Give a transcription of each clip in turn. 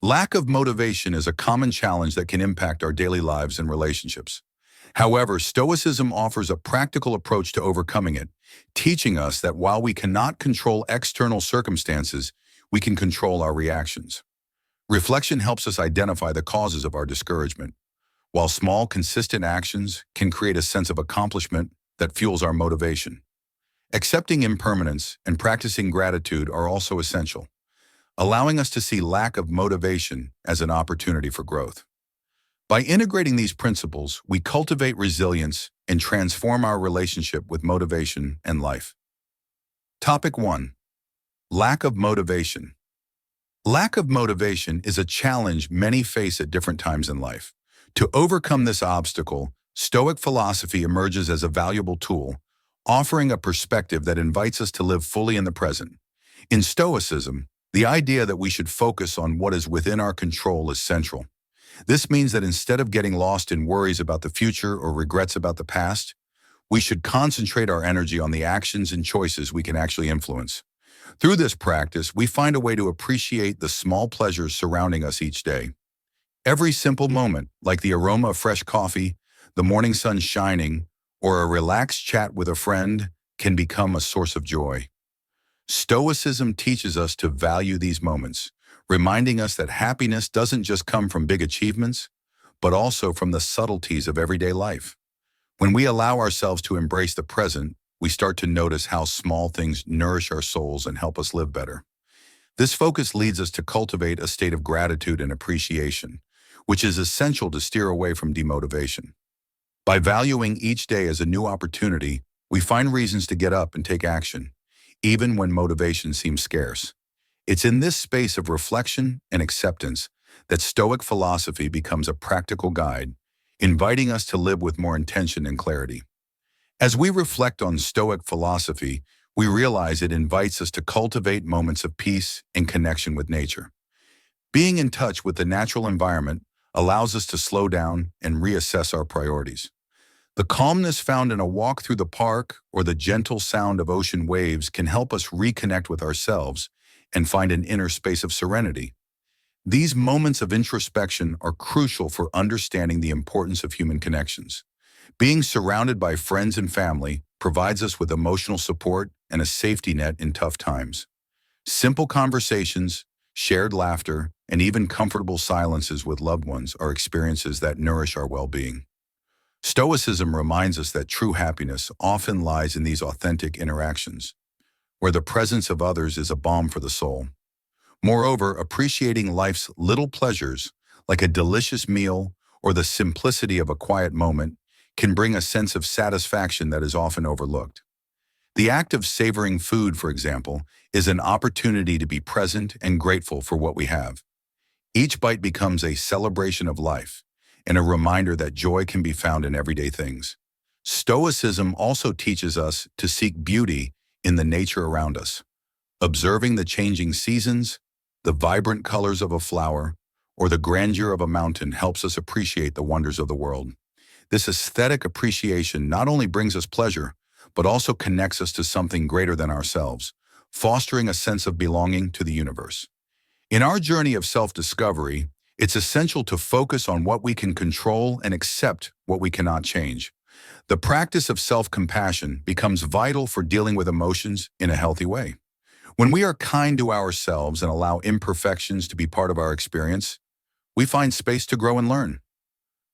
Lack of motivation is a common challenge that can impact our daily lives and relationships. However, Stoicism offers a practical approach to overcoming it, teaching us that while we cannot control external circumstances, we can control our reactions. Reflection helps us identify the causes of our discouragement, while small, consistent actions can create a sense of accomplishment that fuels our motivation. Accepting impermanence and practicing gratitude are also essential, allowing us to see lack of motivation as an opportunity for growth. By integrating these principles, we cultivate resilience and transform our relationship with motivation and life. Topic 1. Lack of motivation. Lack of motivation is a challenge many face at different times in life. To overcome this obstacle, Stoic philosophy emerges as a valuable tool, offering a perspective that invites us to live fully in the present. In Stoicism, the idea that we should focus on what is within our control is central. This means that instead of getting lost in worries about the future or regrets about the past, we should concentrate our energy on the actions and choices we can actually influence. Through this practice, we find a way to appreciate the small pleasures surrounding us each day. Every simple moment, like the aroma of fresh coffee, the morning sun shining, or a relaxed chat with a friend, can become a source of joy. Stoicism teaches us to value these moments, reminding us that happiness doesn't just come from big achievements, but also from the subtleties of everyday life. When we allow ourselves to embrace the present, we start to notice how small things nourish our souls and help us live better. This focus leads us to cultivate a state of gratitude and appreciation, which is essential to steer away from demotivation. By valuing each day as a new opportunity, we find reasons to get up and take action, even when motivation seems scarce. It's in this space of reflection and acceptance that Stoic philosophy becomes a practical guide, inviting us to live with more intention and clarity. As we reflect on Stoic philosophy, we realize it invites us to cultivate moments of peace and connection with nature. Being in touch with the natural environment allows us to slow down and reassess our priorities. The calmness found in a walk through the park or the gentle sound of ocean waves can help us reconnect with ourselves and find an inner space of serenity. These moments of introspection are crucial for understanding the importance of human connections. Being surrounded by friends and family provides us with emotional support and a safety net in tough times. Simple conversations, shared laughter, and even comfortable silences with loved ones are experiences that nourish our well-being. Stoicism reminds us that true happiness often lies in these authentic interactions, where the presence of others is a balm for the soul. Moreover, appreciating life's little pleasures, like a delicious meal or the simplicity of a quiet moment, can bring a sense of satisfaction that is often overlooked. The act of savoring food, for example, is an opportunity to be present and grateful for what we have. Each bite becomes a celebration of life and a reminder that joy can be found in everyday things. Stoicism also teaches us to seek beauty in the nature around us. Observing the changing seasons, the vibrant colors of a flower, or the grandeur of a mountain helps us appreciate the wonders of the world. This aesthetic appreciation not only brings us pleasure, but also connects us to something greater than ourselves, fostering a sense of belonging to the universe. In our journey of self-discovery, it's essential to focus on what we can control and accept what we cannot change. The practice of self-compassion becomes vital for dealing with emotions in a healthy way. When we are kind to ourselves and allow imperfections to be part of our experience, we find space to grow and learn.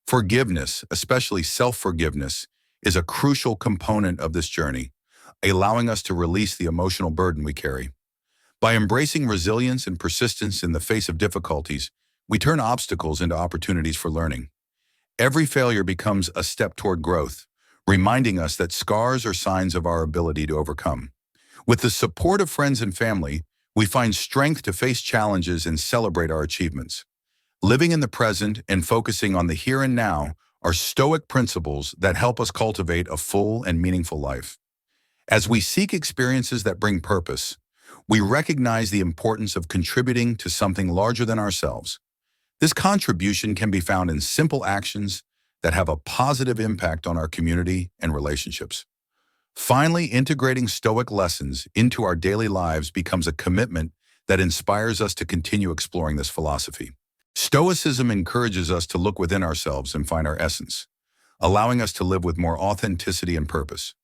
Forgiveness, especially self-forgiveness, is a crucial component of this journey, allowing us to release the emotional burden we carry. By embracing resilience and persistence in the face of difficulties, we turn obstacles into opportunities for learning. Every failure becomes a step toward growth, reminding us that scars are signs of our ability to overcome. With the support of friends and family, we find strength to face challenges and celebrate our achievements. Living in the present and focusing on the here and now are Stoic principles that help us cultivate a full and meaningful life. As we seek experiences that bring purpose, we recognize the importance of contributing to something larger than ourselves. This contribution can be found in simple actions that have a positive impact on our community and relationships. Finally, integrating Stoic lessons into our daily lives becomes a commitment that inspires us to continue exploring this philosophy. Stoicism encourages us to look within ourselves and find our essence, allowing us to live with more authenticity and purpose.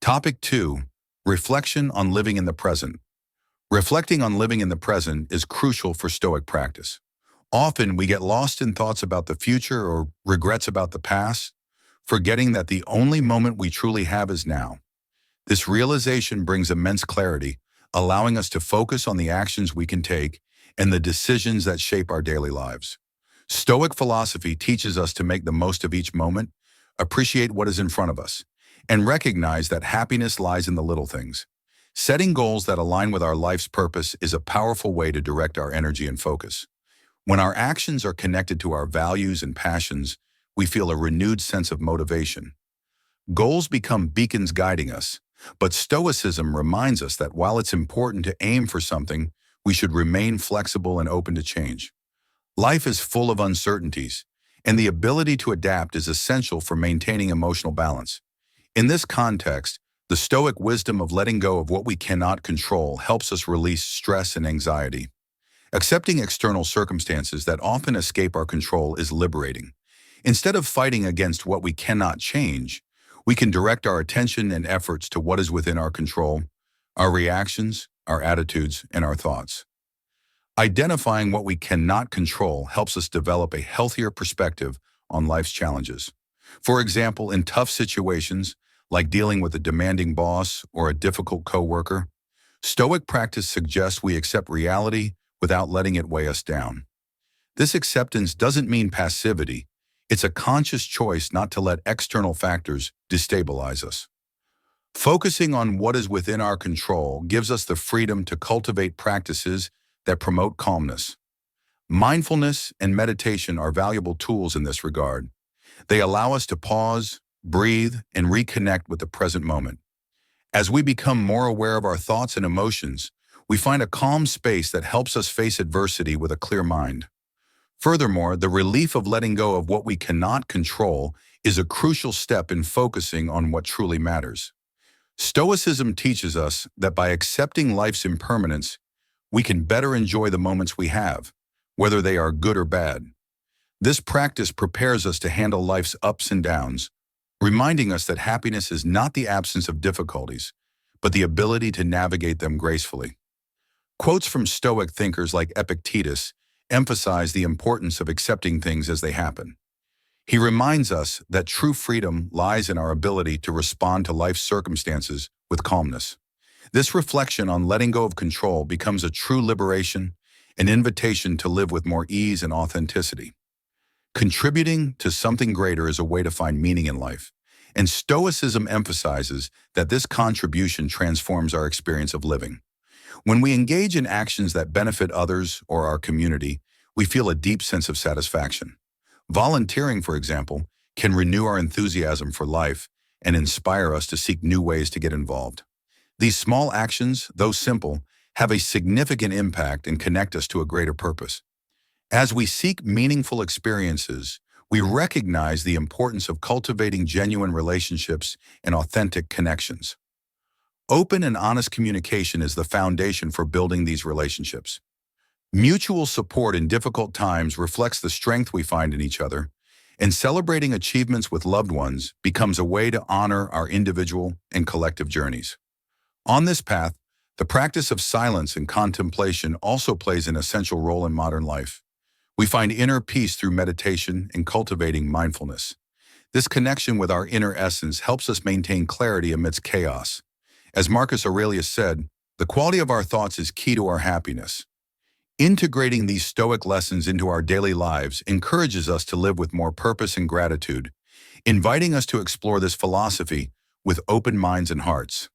Topic 2. Reflection on living in the present. Reflecting on living in the present is crucial for Stoic practice. Often we get lost in thoughts about the future or regrets about the past, forgetting that the only moment we truly have is now. This realization brings immense clarity, allowing us to focus on the actions we can take and the decisions that shape our daily lives. Stoic philosophy teaches us to make the most of each moment, appreciate what is in front of us, and recognize that happiness lies in the little things. Setting goals that align with our life's purpose is a powerful way to direct our energy and focus. When our actions are connected to our values and passions, we feel a renewed sense of motivation. Goals become beacons guiding us, but Stoicism reminds us that while it's important to aim for something, we should remain flexible and open to change. Life is full of uncertainties, and the ability to adapt is essential for maintaining emotional balance. In this context, the Stoic wisdom of letting go of what we cannot control helps us release stress and anxiety. Accepting external circumstances that often escape our control is liberating. Instead of fighting against what we cannot change, we can direct our attention and efforts to what is within our control, our reactions, our attitudes, and our thoughts. Identifying what we cannot control helps us develop a healthier perspective on life's challenges. For example, in tough situations, like dealing with a demanding boss or a difficult coworker, Stoic practice suggests we accept reality without letting it weigh us down. This acceptance doesn't mean passivity. It's a conscious choice not to let external factors destabilize us. Focusing on what is within our control gives us the freedom to cultivate practices that promote calmness. Mindfulness and meditation are valuable tools in this regard. They allow us to pause, breathe, and reconnect with the present moment. As we become more aware of our thoughts and emotions, we find a calm space that helps us face adversity with a clear mind. Furthermore, the relief of letting go of what we cannot control is a crucial step in focusing on what truly matters. Stoicism teaches us that by accepting life's impermanence, we can better enjoy the moments we have, whether they are good or bad. This practice prepares us to handle life's ups and downs, reminding us that happiness is not the absence of difficulties, but the ability to navigate them gracefully. Quotes from Stoic thinkers like Epictetus emphasize the importance of accepting things as they happen. He reminds us that true freedom lies in our ability to respond to life's circumstances with calmness. This reflection on letting go of control becomes a true liberation, an invitation to live with more ease and authenticity. Contributing to something greater is a way to find meaning in life, and Stoicism emphasizes that this contribution transforms our experience of living. When we engage in actions that benefit others or our community, we feel a deep sense of satisfaction. Volunteering, for example, can renew our enthusiasm for life and inspire us to seek new ways to get involved. These small actions, though simple, have a significant impact and connect us to a greater purpose. As we seek meaningful experiences, we recognize the importance of cultivating genuine relationships and authentic connections. Open and honest communication is the foundation for building these relationships. Mutual support in difficult times reflects the strength we find in each other, and celebrating achievements with loved ones becomes a way to honor our individual and collective journeys. On this path, the practice of silence and contemplation also plays an essential role in modern life. We find inner peace through meditation and cultivating mindfulness. This connection with our inner essence helps us maintain clarity amidst chaos. As Marcus Aurelius said, the quality of our thoughts is key to our happiness. Integrating these Stoic lessons into our daily lives encourages us to live with more purpose and gratitude, inviting us to explore this philosophy with open minds and hearts.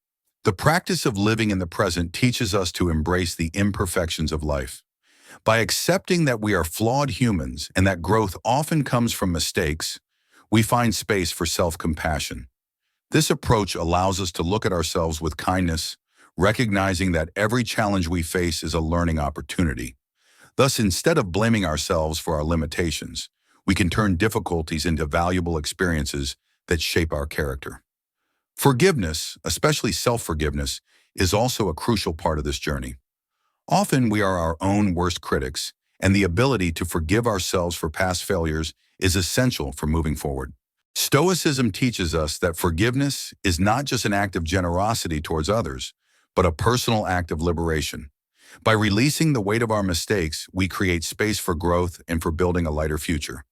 The practice of living in the present teaches us to embrace the imperfections of life. By accepting that we are flawed humans and that growth often comes from mistakes, we find space for self-compassion. This approach allows us to look at ourselves with kindness, recognizing that every challenge we face is a learning opportunity. Thus, instead of blaming ourselves for our limitations, we can turn difficulties into valuable experiences that shape our character. Forgiveness, especially self-forgiveness, is also a crucial part of this journey. Often we are our own worst critics, and the ability to forgive ourselves for past failures is essential for moving forward. Stoicism teaches us that forgiveness is not just an act of generosity towards others, but a personal act of liberation. By releasing the weight of our mistakes, we create space for growth and for building a lighter future.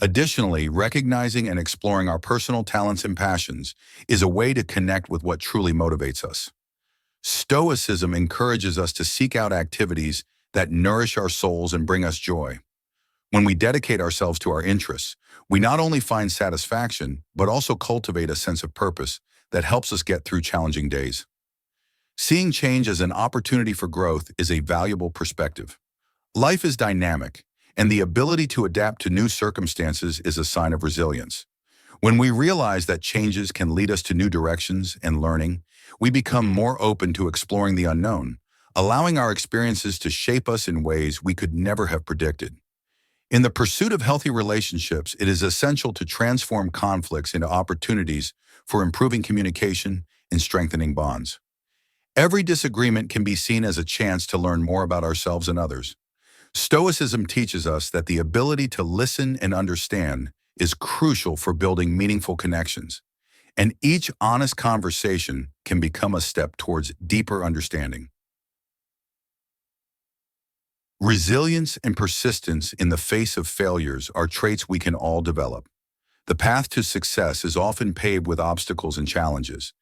Additionally, recognizing and exploring our personal talents and passions is a way to connect with what truly motivates us. Stoicism encourages us to seek out activities that nourish our souls and bring us joy. When we dedicate ourselves to our interests, we not only find satisfaction, but also cultivate a sense of purpose that helps us get through challenging days. Seeing change as an opportunity for growth is a valuable perspective. Life is dynamic, and the ability to adapt to new circumstances is a sign of resilience. When we realize that changes can lead us to new directions and learning, we become more open to exploring the unknown, allowing our experiences to shape us in ways we could never have predicted. In the pursuit of healthy relationships, it is essential to transform conflicts into opportunities for improving communication and strengthening bonds. Every disagreement can be seen as a chance to learn more about ourselves and others. Stoicism teaches us that the ability to listen and understand is crucial for building meaningful connections, and each honest conversation can become a step towards deeper understanding. Resilience and persistence in the face of failures are traits we can all develop. The path to success is often paved with obstacles and challenges,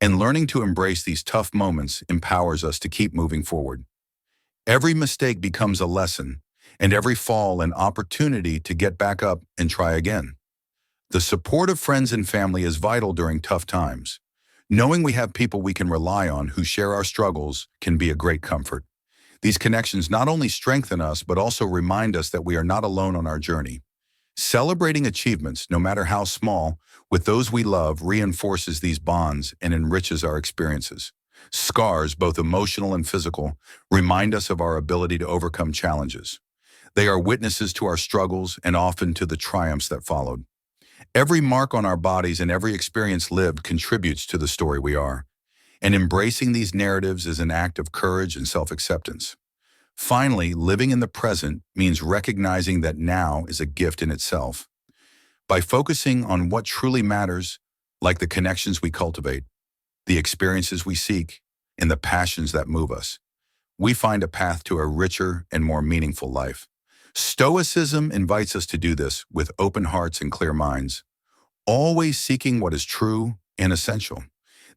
and learning to embrace these tough moments empowers us to keep moving forward. Every mistake becomes a lesson, and every fall an opportunity to get back up and try again. The support of friends and family is vital during tough times. Knowing we have people we can rely on who share our struggles can be a great comfort. These connections not only strengthen us, but also remind us that we are not alone on our journey. Celebrating achievements, no matter how small, with those we love reinforces these bonds and enriches our experiences. Scars, both emotional and physical, remind us of our ability to overcome challenges. They are witnesses to our struggles and often to the triumphs that followed. Every mark on our bodies and every experience lived contributes to the story we are, and embracing these narratives is an act of courage and self-acceptance. Finally, living in the present means recognizing that now is a gift in itself. By focusing on what truly matters, like the connections we cultivate, the experiences we seek, and the passions that move us, we find a path to a richer and more meaningful life. Stoicism invites us to do this with open hearts and clear minds, always seeking what is true and essential.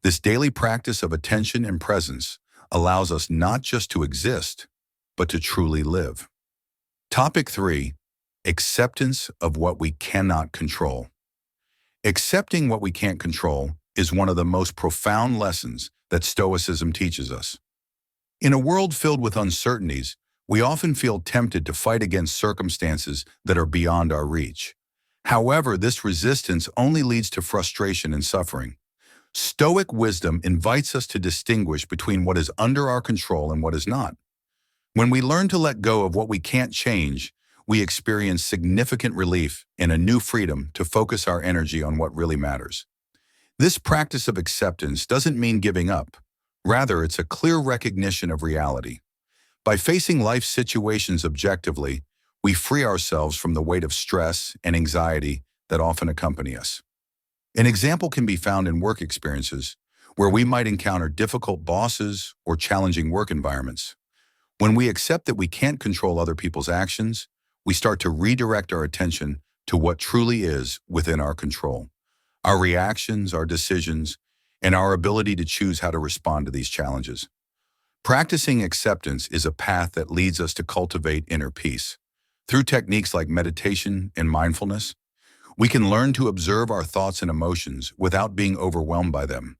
This daily practice of attention and presence allows us not just to exist, but to truly live. Topic 3. Acceptance of what we cannot control. Accepting what we can't control is one of the most profound lessons that Stoicism teaches us. In a world filled with uncertainties, we often feel tempted to fight against circumstances that are beyond our reach. However, this resistance only leads to frustration and suffering. Stoic wisdom invites us to distinguish between what is under our control and what is not. When we learn to let go of what we can't change, we experience significant relief and a new freedom to focus our energy on what really matters. This practice of acceptance doesn't mean giving up. Rather, it's a clear recognition of reality. By facing life situations objectively, we free ourselves from the weight of stress and anxiety that often accompany us. An example can be found in work experiences, where we might encounter difficult bosses or challenging work environments. When we accept that we can't control other people's actions, we start to redirect our attention to what truly is within our control. Our reactions, our decisions, and our ability to choose how to respond to these challenges. Practicing acceptance is a path that leads us to cultivate inner peace. Through techniques like meditation and mindfulness, we can learn to observe our thoughts and emotions without being overwhelmed by them.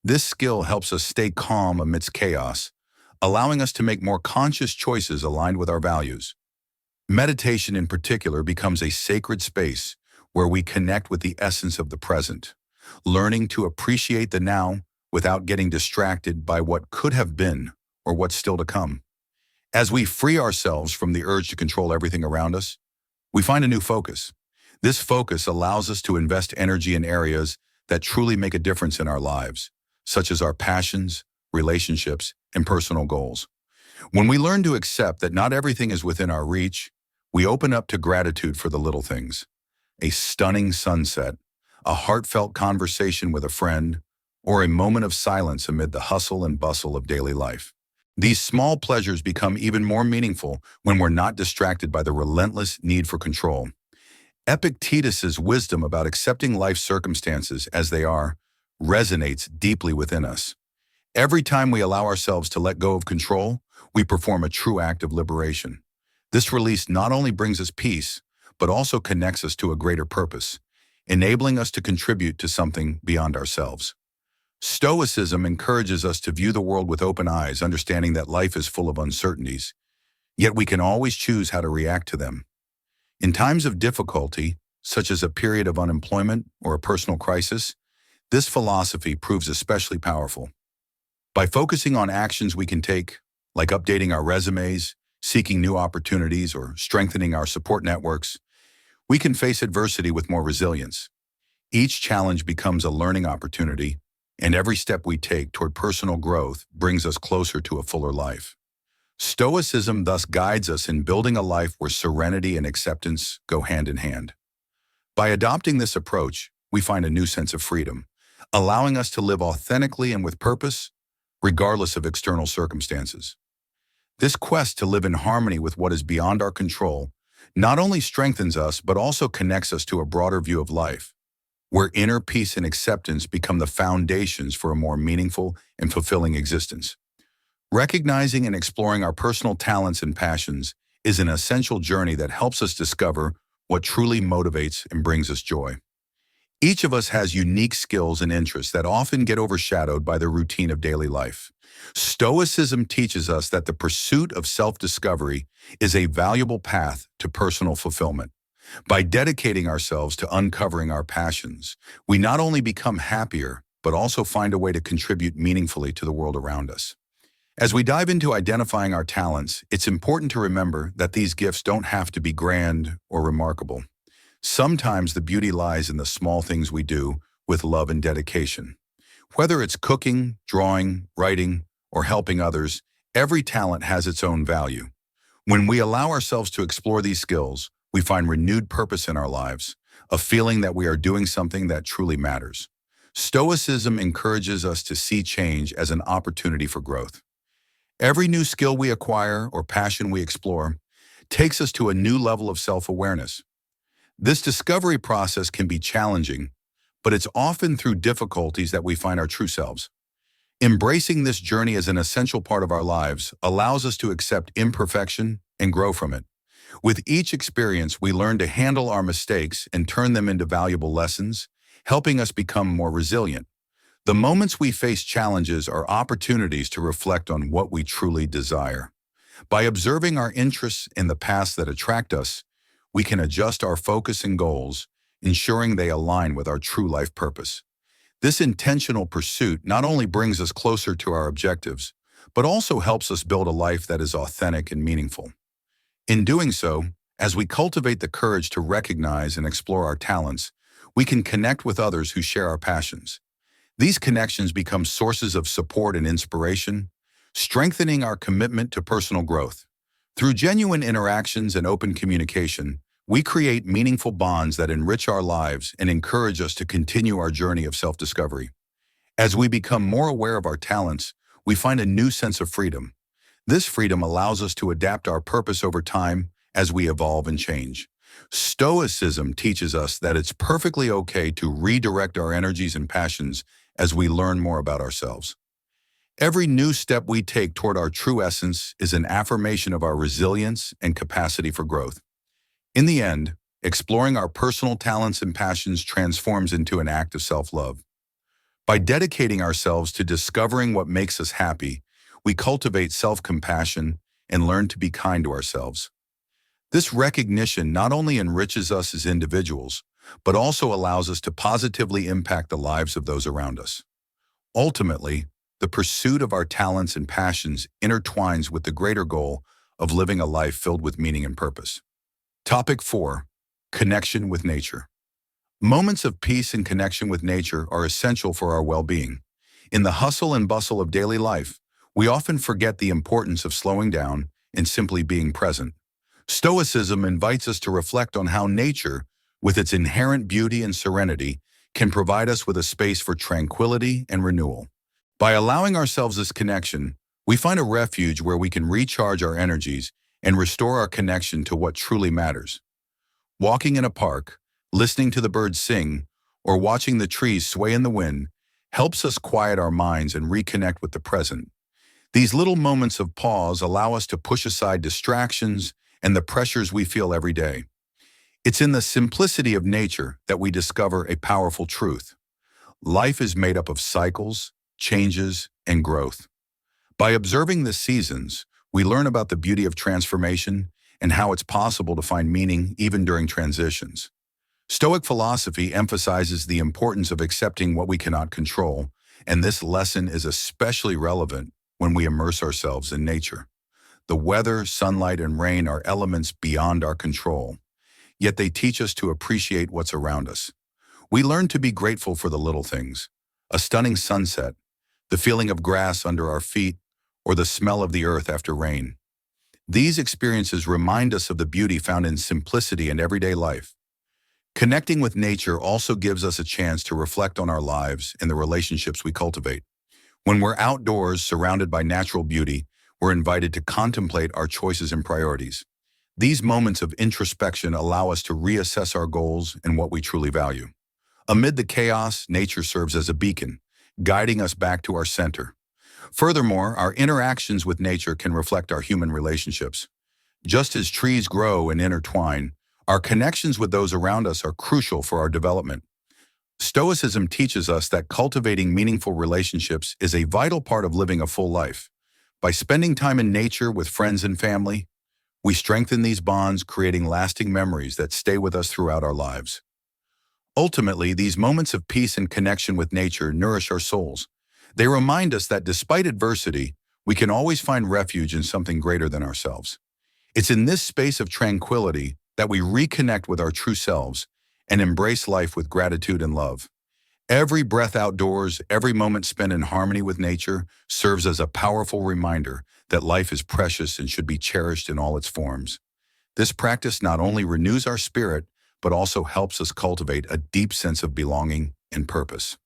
This skill helps us stay calm amidst chaos, allowing us to make more conscious choices aligned with our values. Meditation in particular becomes a sacred space where we connect with the essence of the present, learning to appreciate the now without getting distracted by what could have been or what's still to come. As we free ourselves from the urge to control everything around us, we find a new focus. This focus allows us to invest energy in areas that truly make a difference in our lives, such as our passions, relationships, and personal goals. When we learn to accept that not everything is within our reach, we open up to gratitude for the little things. A stunning sunset, a heartfelt conversation with a friend, or a moment of silence amid the hustle and bustle of daily life. These small pleasures become even more meaningful when we're not distracted by the relentless need for control. Epictetus's wisdom about accepting life's circumstances as they are resonates deeply within us. Every time we allow ourselves to let go of control, we perform a true act of liberation. This release not only brings us peace, but also connects us to a greater purpose, enabling us to contribute to something beyond ourselves. Stoicism encourages us to view the world with open eyes, understanding that life is full of uncertainties, yet we can always choose how to react to them. In times of difficulty, such as a period of unemployment or a personal crisis, this philosophy proves especially powerful. By focusing on actions we can take, like updating our resumes, seeking new opportunities, or strengthening our support networks, we can face adversity with more resilience. Each challenge becomes a learning opportunity, and every step we take toward personal growth brings us closer to a fuller life. Stoicism thus guides us in building a life where serenity and acceptance go hand in hand. By adopting this approach, we find a new sense of freedom, allowing us to live authentically and with purpose, regardless of external circumstances. This quest to live in harmony with what is beyond our control not only strengthens us but also connects us to a broader view of life, where inner peace and acceptance become the foundations for a more meaningful and fulfilling existence. Recognizing and exploring our personal talents and passions is an essential journey that helps us discover what truly motivates and brings us joy. Each of us has unique skills and interests that often get overshadowed by the routine of daily life. Stoicism teaches us that the pursuit of self-discovery is a valuable path to personal fulfillment. By dedicating ourselves to uncovering our passions, we not only become happier, but also find a way to contribute meaningfully to the world around us. As we dive into identifying our talents, it's important to remember that these gifts don't have to be grand or remarkable. Sometimes the beauty lies in the small things we do with love and dedication. Whether it's cooking, drawing, writing, or helping others, every talent has its own value. When we allow ourselves to explore these skills, we find renewed purpose in our lives, a feeling that we are doing something that truly matters. Stoicism encourages us to see change as an opportunity for growth. Every new skill we acquire or passion we explore takes us to a new level of self-awareness. This discovery process can be challenging, but it's often through difficulties that we find our true selves. Embracing this journey as an essential part of our lives allows us to accept imperfection and grow from it. With each experience, we learn to handle our mistakes and turn them into valuable lessons, helping us become more resilient. The moments we face challenges are opportunities to reflect on what we truly desire. By observing our interests in the past that attract us, we can adjust our focus and goals, ensuring they align with our true life purpose. This intentional pursuit not only brings us closer to our objectives, but also helps us build a life that is authentic and meaningful. In doing so, as we cultivate the courage to recognize and explore our talents, we can connect with others who share our passions. These connections become sources of support and inspiration, strengthening our commitment to personal growth. Through genuine interactions and open communication, we create meaningful bonds that enrich our lives and encourage us to continue our journey of self-discovery. As we become more aware of our talents, we find a new sense of freedom. This freedom allows us to adapt our purpose over time as we evolve and change. Stoicism teaches us that it's perfectly okay to redirect our energies and passions as we learn more about ourselves. Every new step we take toward our true essence is an affirmation of our resilience and capacity for growth. In the end, exploring our personal talents and passions transforms into an act of self-love. By dedicating ourselves to discovering what makes us happy, we cultivate self-compassion and learn to be kind to ourselves. This recognition not only enriches us as individuals, but also allows us to positively impact the lives of those around us. Ultimately, the pursuit of our talents and passions intertwines with the greater goal of living a life filled with meaning and purpose. Topic 4. Connection with nature. Moments of peace and connection with nature are essential for our well-being. In the hustle and bustle of daily life, we often forget the importance of slowing down and simply being present. Stoicism invites us to reflect on how nature, with its inherent beauty and serenity, can provide us with a space for tranquility and renewal. By allowing ourselves this connection, we find a refuge where we can recharge our energies and restore our connection to what truly matters. Walking in a park, listening to the birds sing, or watching the trees sway in the wind helps us quiet our minds and reconnect with the present. These little moments of pause allow us to push aside distractions and the pressures we feel every day. It's in the simplicity of nature that we discover a powerful truth. Life is made up of cycles, changes, and growth. By observing the seasons, we learn about the beauty of transformation and how it's possible to find meaning even during transitions. Stoic philosophy emphasizes the importance of accepting what we cannot control, and this lesson is especially relevant when we immerse ourselves in nature. The weather, sunlight, and rain are elements beyond our control, yet they teach us to appreciate what's around us. We learn to be grateful for the little things: a stunning sunset, the feeling of grass under our feet, or the smell of the earth after rain. These experiences remind us of the beauty found in simplicity and everyday life. Connecting with nature also gives us a chance to reflect on our lives and the relationships we cultivate. When we're outdoors, surrounded by natural beauty, we're invited to contemplate our choices and priorities. These moments of introspection allow us to reassess our goals and what we truly value. Amid the chaos, nature serves as a beacon, guiding us back to our center. Furthermore, our interactions with nature can reflect our human relationships. Just as trees grow and intertwine, our connections with those around us are crucial for our development. Stoicism teaches us that cultivating meaningful relationships is a vital part of living a full life. By spending time in nature with friends and family, we strengthen these bonds, creating lasting memories that stay with us throughout our lives. Ultimately, these moments of peace and connection with nature nourish our souls. They remind us that despite adversity, we can always find refuge in something greater than ourselves. It's in this space of tranquility that we reconnect with our true selves and embrace life with gratitude and love. Every breath outdoors, every moment spent in harmony with nature serves as a powerful reminder that life is precious and should be cherished in all its forms. This practice not only renews our spirit, but also helps us cultivate a deep sense of belonging and purpose.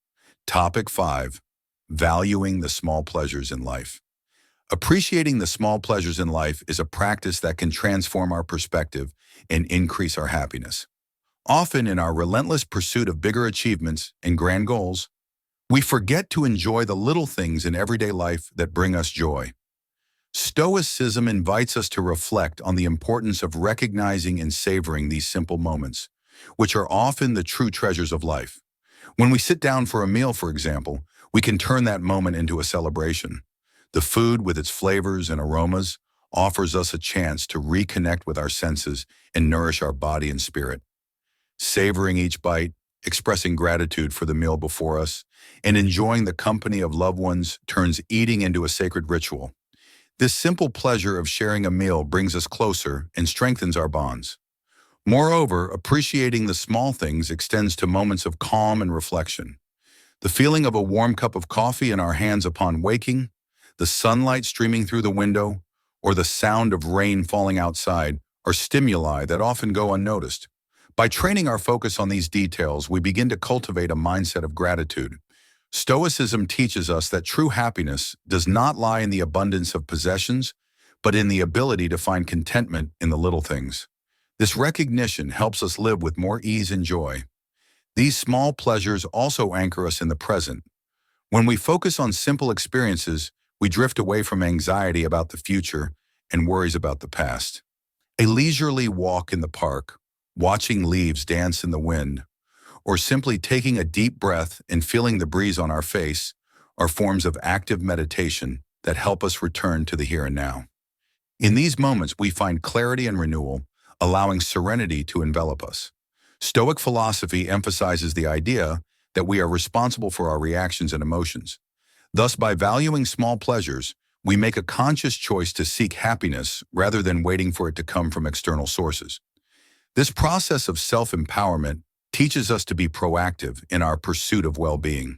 Topic 5. Valuing the small pleasures in life. Appreciating the small pleasures in life is a practice that can transform our perspective and increase our happiness. Often in our relentless pursuit of bigger achievements and grand goals, we forget to enjoy the little things in everyday life that bring us joy. Stoicism invites us to reflect on the importance of recognizing and savoring these simple moments, which are often the true treasures of life. When we sit down for a meal, for example, we can turn that moment into a celebration. The food, with its flavors and aromas, offers us a chance to reconnect with our senses and nourish our body and spirit. Savoring each bite, expressing gratitude for the meal before us, and enjoying the company of loved ones turns eating into a sacred ritual. This simple pleasure of sharing a meal brings us closer and strengthens our bonds. Moreover, appreciating the small things extends to moments of calm and reflection. The feeling of a warm cup of coffee in our hands upon waking, the sunlight streaming through the window, or the sound of rain falling outside are stimuli that often go unnoticed. By training our focus on these details, we begin to cultivate a mindset of gratitude. Stoicism teaches us that true happiness does not lie in the abundance of possessions, but in the ability to find contentment in the little things. This recognition helps us live with more ease and joy. These small pleasures also anchor us in the present. When we focus on simple experiences, we drift away from anxiety about the future and worries about the past. A leisurely walk in the park, watching leaves dance in the wind, or simply taking a deep breath and feeling the breeze on our face are forms of active meditation that help us return to the here and now. In these moments, we find clarity and renewal, allowing serenity to envelop us. Stoic philosophy emphasizes the idea that we are responsible for our reactions and emotions. Thus, by valuing small pleasures, we make a conscious choice to seek happiness rather than waiting for it to come from external sources. This process of self-empowerment teaches us to be proactive in our pursuit of well-being.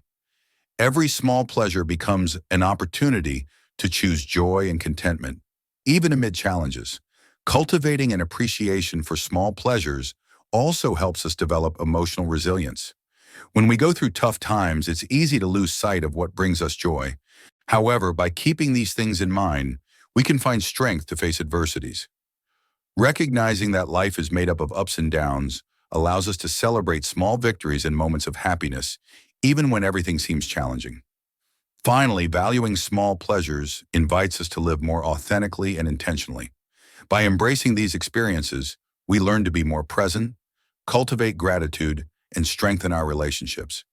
Every small pleasure becomes an opportunity to choose joy and contentment, even amid challenges. Cultivating an appreciation for small pleasures also helps us develop emotional resilience. When we go through tough times, it's easy to lose sight of what brings us joy. However, by keeping these things in mind, we can find strength to face adversities. Recognizing that life is made up of ups and downs allows us to celebrate small victories and moments of happiness, even when everything seems challenging. Finally, valuing small pleasures invites us to live more authentically and intentionally. By embracing these experiences, we learn to be more present, cultivate gratitude, and strengthen our relationships.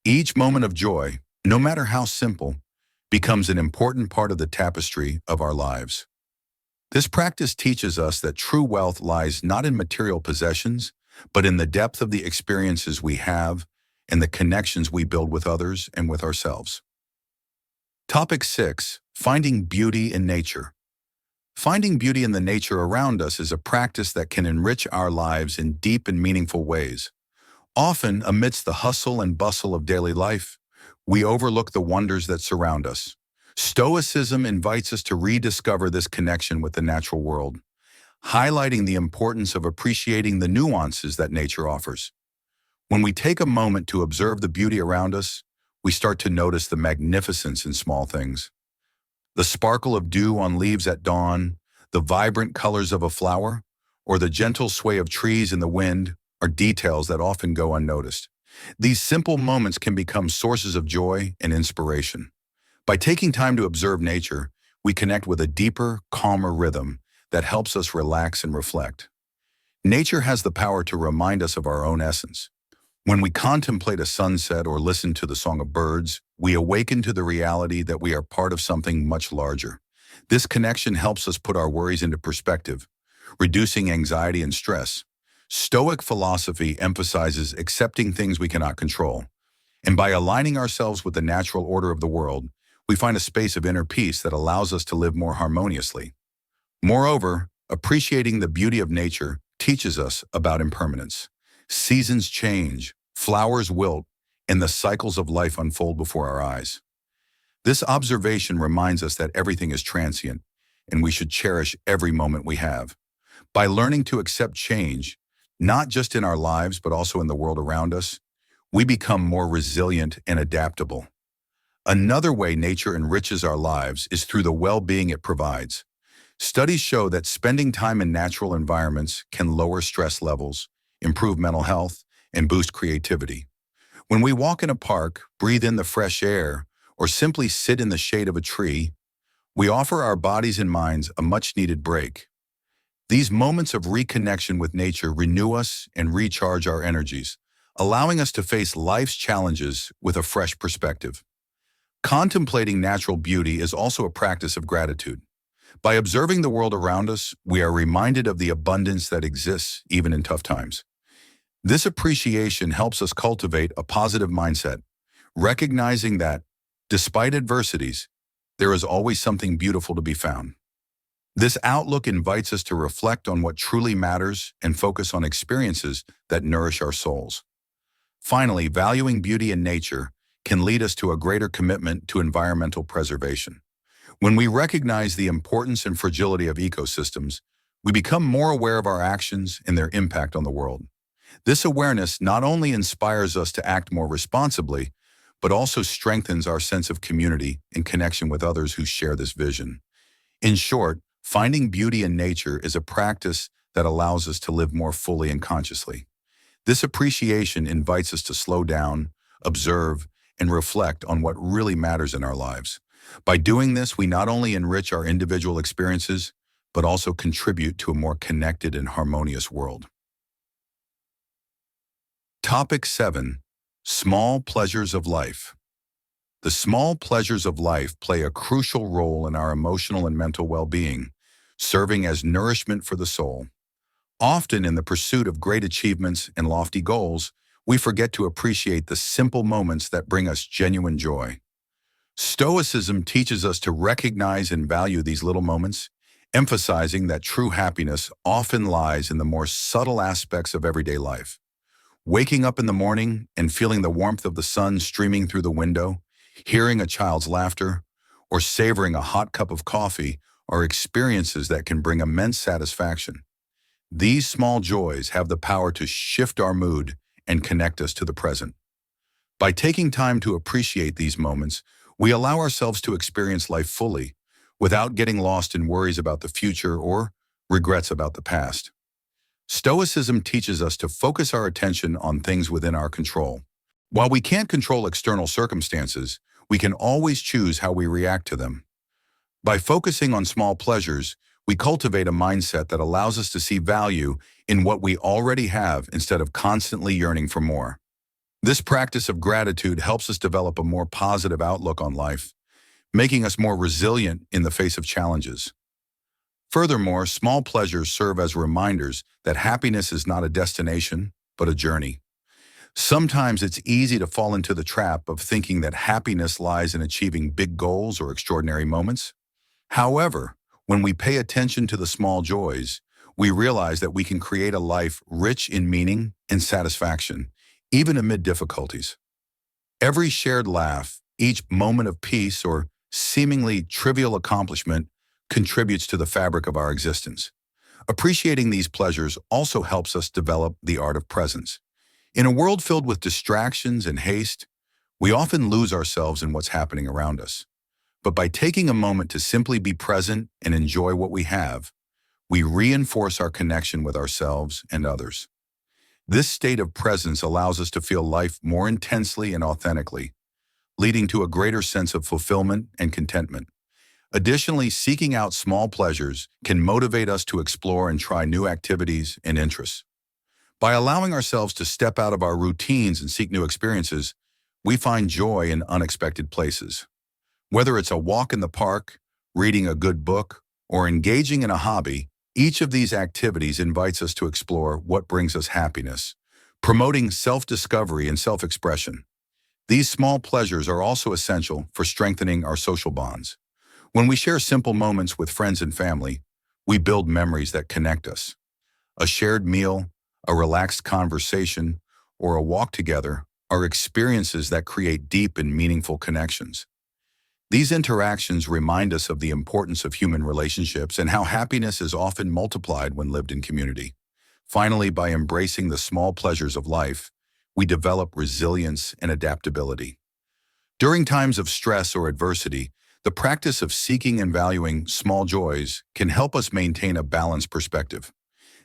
Each moment of joy, no matter how simple, becomes an important part of the tapestry of our lives. This practice teaches us that true wealth lies not in material possessions, but in the depth of the experiences we have and the connections we build with others and with ourselves. Topic 6. Finding beauty in nature. Finding beauty in the nature around us is a practice that can enrich our lives in deep and meaningful ways. Often, amidst the hustle and bustle of daily life, we overlook the wonders that surround us. Stoicism invites us to rediscover this connection with the natural world, highlighting the importance of appreciating the nuances that nature offers. When we take a moment to observe the beauty around us, we start to notice the magnificence in small things. The sparkle of dew on leaves at dawn, the vibrant colors of a flower, or the gentle sway of trees in the wind are details that often go unnoticed. These simple moments can become sources of joy and inspiration. By taking time to observe nature, we connect with a deeper, calmer rhythm that helps us relax and reflect. Nature has the power to remind us of our own essence. When we contemplate a sunset or listen to the song of birds, we awaken to the reality that we are part of something much larger. This connection helps us put our worries into perspective, reducing anxiety and stress. Stoic philosophy emphasizes accepting things we cannot control, and by aligning ourselves with the natural order of the world, we find a space of inner peace that allows us to live more harmoniously. Moreover, appreciating the beauty of nature teaches us about impermanence. Seasons change, flowers wilt, and the cycles of life unfold before our eyes. This observation reminds us that everything is transient, and we should cherish every moment we have. By learning to accept change, not just in our lives but also in the world around us, we become more resilient and adaptable. Another way nature enriches our lives is through the well-being it provides. Studies show that spending time in natural environments can lower stress levels, improve mental health, and boost creativity. When we walk in a park, breathe in the fresh air, or simply sit in the shade of a tree, we offer our bodies and minds a much-needed break. These moments of reconnection with nature renew us and recharge our energies, allowing us to face life's challenges with a fresh perspective. Contemplating natural beauty is also a practice of gratitude. By observing the world around us, we are reminded of the abundance that exists even in tough times. This appreciation helps us cultivate a positive mindset, recognizing that, despite adversities, there is always something beautiful to be found. This outlook invites us to reflect on what truly matters and focus on experiences that nourish our souls. Finally, valuing beauty in nature can lead us to a greater commitment to environmental preservation. When we recognize the importance and fragility of ecosystems, we become more aware of our actions and their impact on the world. This awareness not only inspires us to act more responsibly, but also strengthens our sense of community and connection with others who share this vision. In short, finding beauty in nature is a practice that allows us to live more fully and consciously. This appreciation invites us to slow down, observe, and reflect on what really matters in our lives. By doing this, we not only enrich our individual experiences, but also contribute to a more connected and harmonious world. Topic 7. Small pleasures of life. The small pleasures of life play a crucial role in our emotional and mental well-being, serving as nourishment for the soul. Often in the pursuit of great achievements and lofty goals, we forget to appreciate the simple moments that bring us genuine joy. Stoicism teaches us to recognize and value these little moments, emphasizing that true happiness often lies in the more subtle aspects of everyday life. Waking up in the morning and feeling the warmth of the sun streaming through the window, hearing a child's laughter, or savoring a hot cup of coffee are experiences that can bring immense satisfaction. These small joys have the power to shift our mood and connect us to the present. By taking time to appreciate these moments, we allow ourselves to experience life fully without getting lost in worries about the future or regrets about the past. Stoicism teaches us to focus our attention on things within our control. While we can't control external circumstances, we can always choose how we react to them. By focusing on small pleasures, we cultivate a mindset that allows us to see value in what we already have instead of constantly yearning for more. This practice of gratitude helps us develop a more positive outlook on life, making us more resilient in the face of challenges. Furthermore, small pleasures serve as reminders that happiness is not a destination, but a journey. Sometimes it's easy to fall into the trap of thinking that happiness lies in achieving big goals or extraordinary moments. However, when we pay attention to the small joys, we realize that we can create a life rich in meaning and satisfaction, even amid difficulties. Every shared laugh, each moment of peace, or seemingly trivial accomplishment contributes to the fabric of our existence. Appreciating these pleasures also helps us develop the art of presence. In a world filled with distractions and haste, we often lose ourselves in what's happening around us. But by taking a moment to simply be present and enjoy what we have, we reinforce our connection with ourselves and others. This state of presence allows us to feel life more intensely and authentically, leading to a greater sense of fulfillment and contentment. Additionally, seeking out small pleasures can motivate us to explore and try new activities and interests. By allowing ourselves to step out of our routines and seek new experiences, we find joy in unexpected places. Whether it's a walk in the park, reading a good book, or engaging in a hobby, each of these activities invites us to explore what brings us happiness, promoting self-discovery and self-expression. These small pleasures are also essential for strengthening our social bonds. When we share simple moments with friends and family, we build memories that connect us. A shared meal, a relaxed conversation, or a walk together are experiences that create deep and meaningful connections. These interactions remind us of the importance of human relationships and how happiness is often multiplied when lived in community. Finally, by embracing the small pleasures of life, we develop resilience and adaptability. During times of stress or adversity, the practice of seeking and valuing small joys can help us maintain a balanced perspective.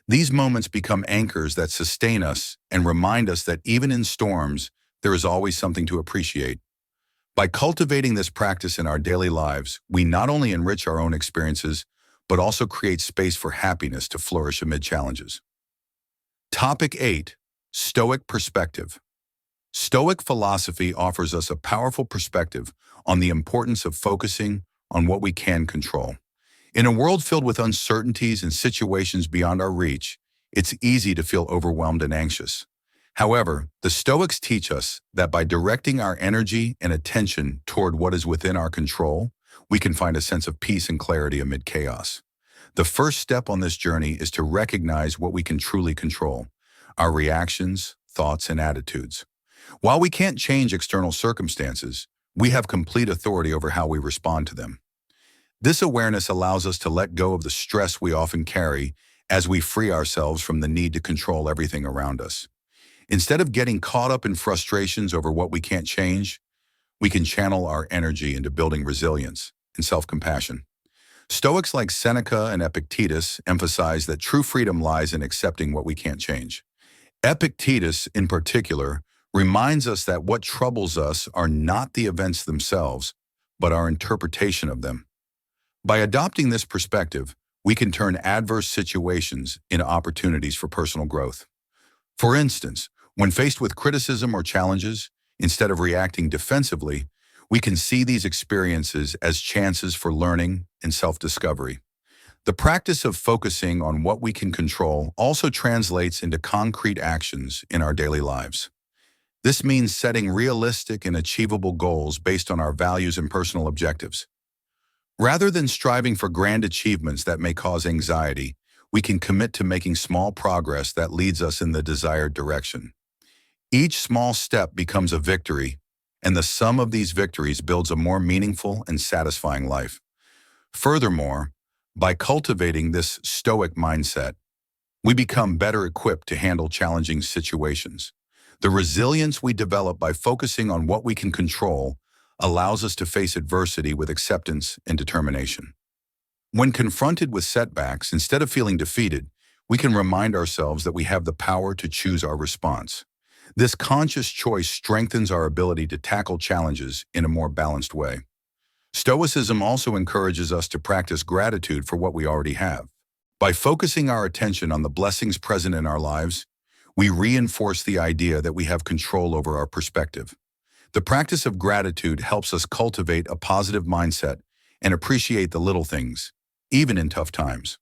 These moments become anchors that sustain us and remind us that even in storms, there is always something to appreciate. By cultivating this practice in our daily lives, we not only enrich our own experiences, but also create space for happiness to flourish amid challenges. Topic 8. Stoic Perspective. Stoic philosophy offers us a powerful perspective on the importance of focusing on what we can control. In a world filled with uncertainties and situations beyond our reach, it's easy to feel overwhelmed and anxious. However, the Stoics teach us that by directing our energy and attention toward what is within our control, we can find a sense of peace and clarity amid chaos. The first step on this journey is to recognize what we can truly control: our reactions, thoughts, and attitudes. While we can't change external circumstances, we have complete authority over how we respond to them. This awareness allows us to let go of the stress we often carry as we free ourselves from the need to control everything around us. Instead of getting caught up in frustrations over what we can't change, we can channel our energy into building resilience and self-compassion. Stoics like Seneca and Epictetus emphasize that true freedom lies in accepting what we can't change. Epictetus, in particular, reminds us that what troubles us are not the events themselves, but our interpretation of them. By adopting this perspective, we can turn adverse situations into opportunities for personal growth. For instance, when faced with criticism or challenges, instead of reacting defensively, we can see these experiences as chances for learning and self-discovery. The practice of focusing on what we can control also translates into concrete actions in our daily lives. This means setting realistic and achievable goals based on our values and personal objectives. Rather than striving for grand achievements that may cause anxiety, we can commit to making small progress that leads us in the desired direction. Each small step becomes a victory, and the sum of these victories builds a more meaningful and satisfying life. Furthermore, by cultivating this Stoic mindset, we become better equipped to handle challenging situations. The resilience we develop by focusing on what we can control allows us to face adversity with acceptance and determination. When confronted with setbacks, instead of feeling defeated, we can remind ourselves that we have the power to choose our response. This conscious choice strengthens our ability to tackle challenges in a more balanced way. Stoicism also encourages us to practice gratitude for what we already have. By focusing our attention on the blessings present in our lives, we reinforce the idea that we have control over our perspective. The practice of gratitude helps us cultivate a positive mindset and appreciate the little things, even in tough times.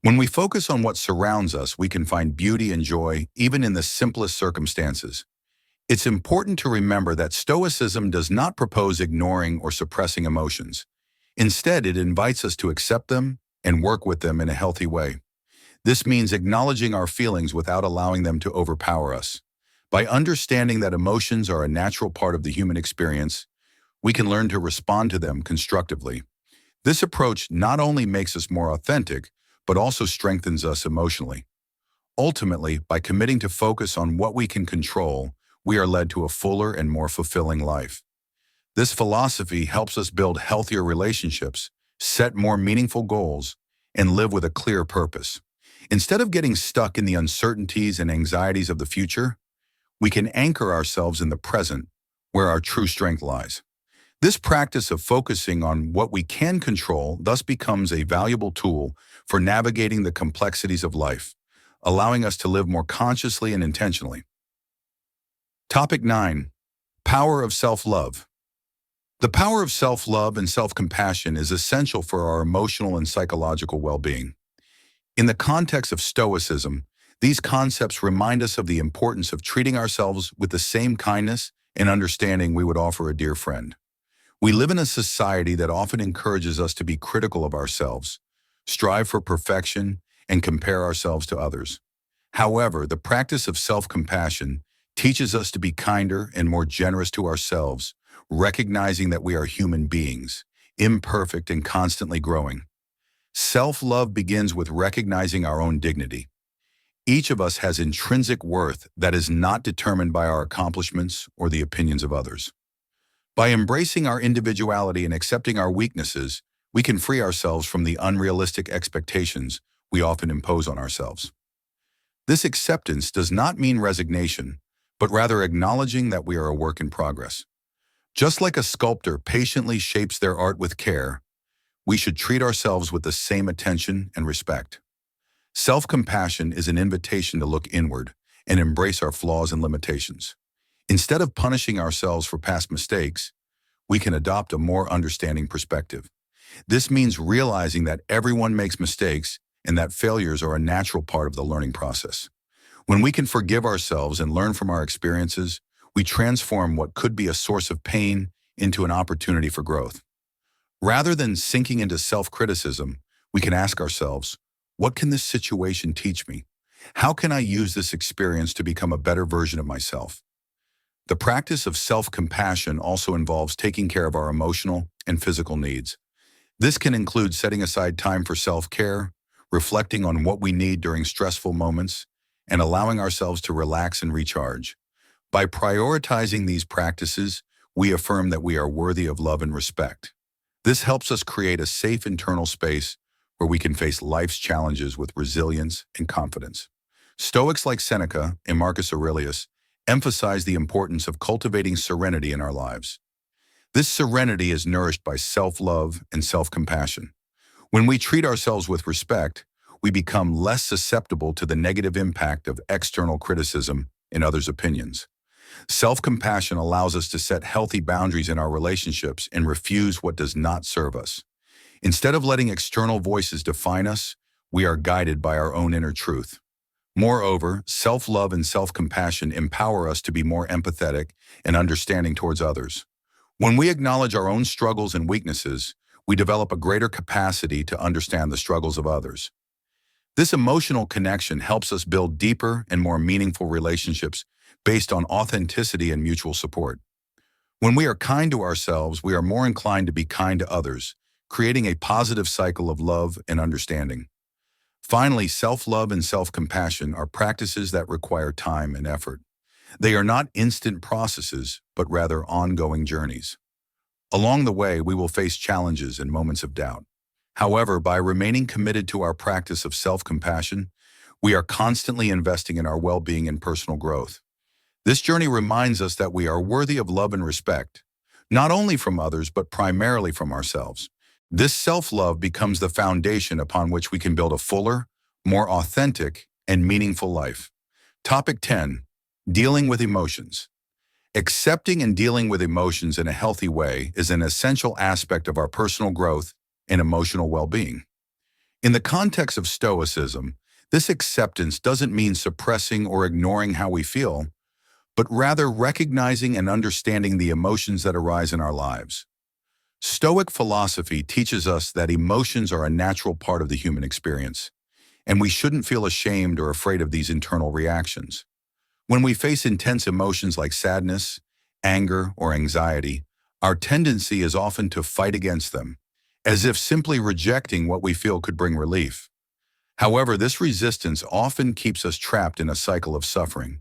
When we focus on what surrounds us, we can find beauty and joy even in the simplest circumstances. It's important to remember that Stoicism does not propose ignoring or suppressing emotions. Instead, it invites us to accept them and work with them in a healthy way. This means acknowledging our feelings without allowing them to overpower us. By understanding that emotions are a natural part of the human experience, we can learn to respond to them constructively. This approach not only makes us more authentic, but also strengthens us emotionally. Ultimately, by committing to focus on what we can control, we are led to a fuller and more fulfilling life. This philosophy helps us build healthier relationships, set more meaningful goals, and live with a clear purpose. Instead of getting stuck in the uncertainties and anxieties of the future, we can anchor ourselves in the present, where our true strength lies. This practice of focusing on what we can control thus becomes a valuable tool for navigating the complexities of life, allowing us to live more consciously and intentionally. Topic 9. Power of self-love. The power of self-love and self-compassion is essential for our emotional and psychological well-being. In the context of Stoicism, these concepts remind us of the importance of treating ourselves with the same kindness and understanding we would offer a dear friend. We live in a society that often encourages us to be critical of ourselves, strive for perfection, and compare ourselves to others. However, the practice of self-compassion teaches us to be kinder and more generous to ourselves, recognizing that we are human beings, imperfect and constantly growing. Self-love begins with recognizing our own dignity. Each of us has intrinsic worth that is not determined by our accomplishments or the opinions of others. By embracing our individuality and accepting our weaknesses, we can free ourselves from the unrealistic expectations we often impose on ourselves. This acceptance does not mean resignation, but rather acknowledging that we are a work in progress. Just like a sculptor patiently shapes their art with care, we should treat ourselves with the same attention and respect. Self-compassion is an invitation to look inward and embrace our flaws and limitations. Instead of punishing ourselves for past mistakes, we can adopt a more understanding perspective. This means realizing that everyone makes mistakes and that failures are a natural part of the learning process. When we can forgive ourselves and learn from our experiences, we transform what could be a source of pain into an opportunity for growth. Rather than sinking into self-criticism, we can ask ourselves, what can this situation teach me? How can I use this experience to become a better version of myself? The practice of self-compassion also involves taking care of our emotional and physical needs. This can include setting aside time for self-care, reflecting on what we need during stressful moments, and allowing ourselves to relax and recharge. By prioritizing these practices, we affirm that we are worthy of love and respect. This helps us create a safe internal space where we can face life's challenges with resilience and confidence. Stoics like Seneca and Marcus Aurelius emphasize the importance of cultivating serenity in our lives. This serenity is nourished by self-love and self-compassion. When we treat ourselves with respect, we become less susceptible to the negative impact of external criticism and others' opinions. Self-compassion allows us to set healthy boundaries in our relationships and refuse what does not serve us. Instead of letting external voices define us, we are guided by our own inner truth. Moreover, self-love and self-compassion empower us to be more empathetic and understanding towards others. When we acknowledge our own struggles and weaknesses, we develop a greater capacity to understand the struggles of others. This emotional connection helps us build deeper and more meaningful relationships based on authenticity and mutual support. When we are kind to ourselves, we are more inclined to be kind to others, creating a positive cycle of love and understanding. Finally, self-love and self-compassion are practices that require time and effort. They are not instant processes, but rather ongoing journeys. Along the way, we will face challenges and moments of doubt. However, by remaining committed to our practice of self-compassion, we are constantly investing in our well-being and personal growth. This journey reminds us that we are worthy of love and respect, not only from others, but primarily from ourselves. This self-love becomes the foundation upon which we can build a fuller, more authentic, and meaningful life. Topic 10. Dealing with emotions. Accepting and dealing with emotions in a healthy way is an essential aspect of our personal growth and emotional well-being. In the context of Stoicism, this acceptance doesn't mean suppressing or ignoring how we feel, but rather recognizing and understanding the emotions that arise in our lives. Stoic philosophy teaches us that emotions are a natural part of the human experience, and we shouldn't feel ashamed or afraid of these internal reactions. When we face intense emotions like sadness, anger, or anxiety, our tendency is often to fight against them, as if simply rejecting what we feel could bring relief. However, this resistance often keeps us trapped in a cycle of suffering.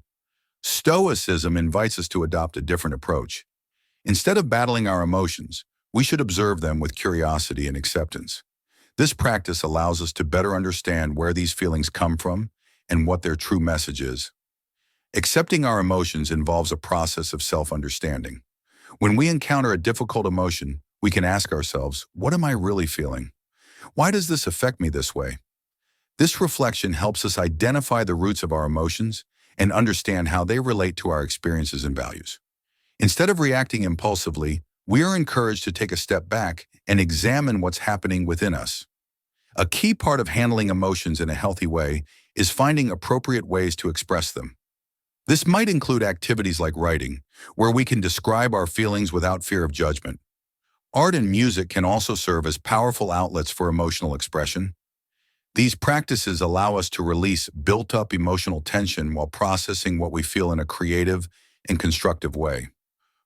Stoicism invites us to adopt a different approach. Instead of battling our emotions, we should observe them with curiosity and acceptance. This practice allows us to better understand where these feelings come from and what their true message is. Accepting our emotions involves a process of self-understanding. When we encounter a difficult emotion, we can ask ourselves, what am I really feeling? Why does this affect me this way? This reflection helps us identify the roots of our emotions and understand how they relate to our experiences and values. Instead of reacting impulsively, we are encouraged to take a step back and examine what's happening within us. A key part of handling emotions in a healthy way is finding appropriate ways to express them. This might include activities like writing, where we can describe our feelings without fear of judgment. Art and music can also serve as powerful outlets for emotional expression. These practices allow us to release built-up emotional tension while processing what we feel in a creative and constructive way.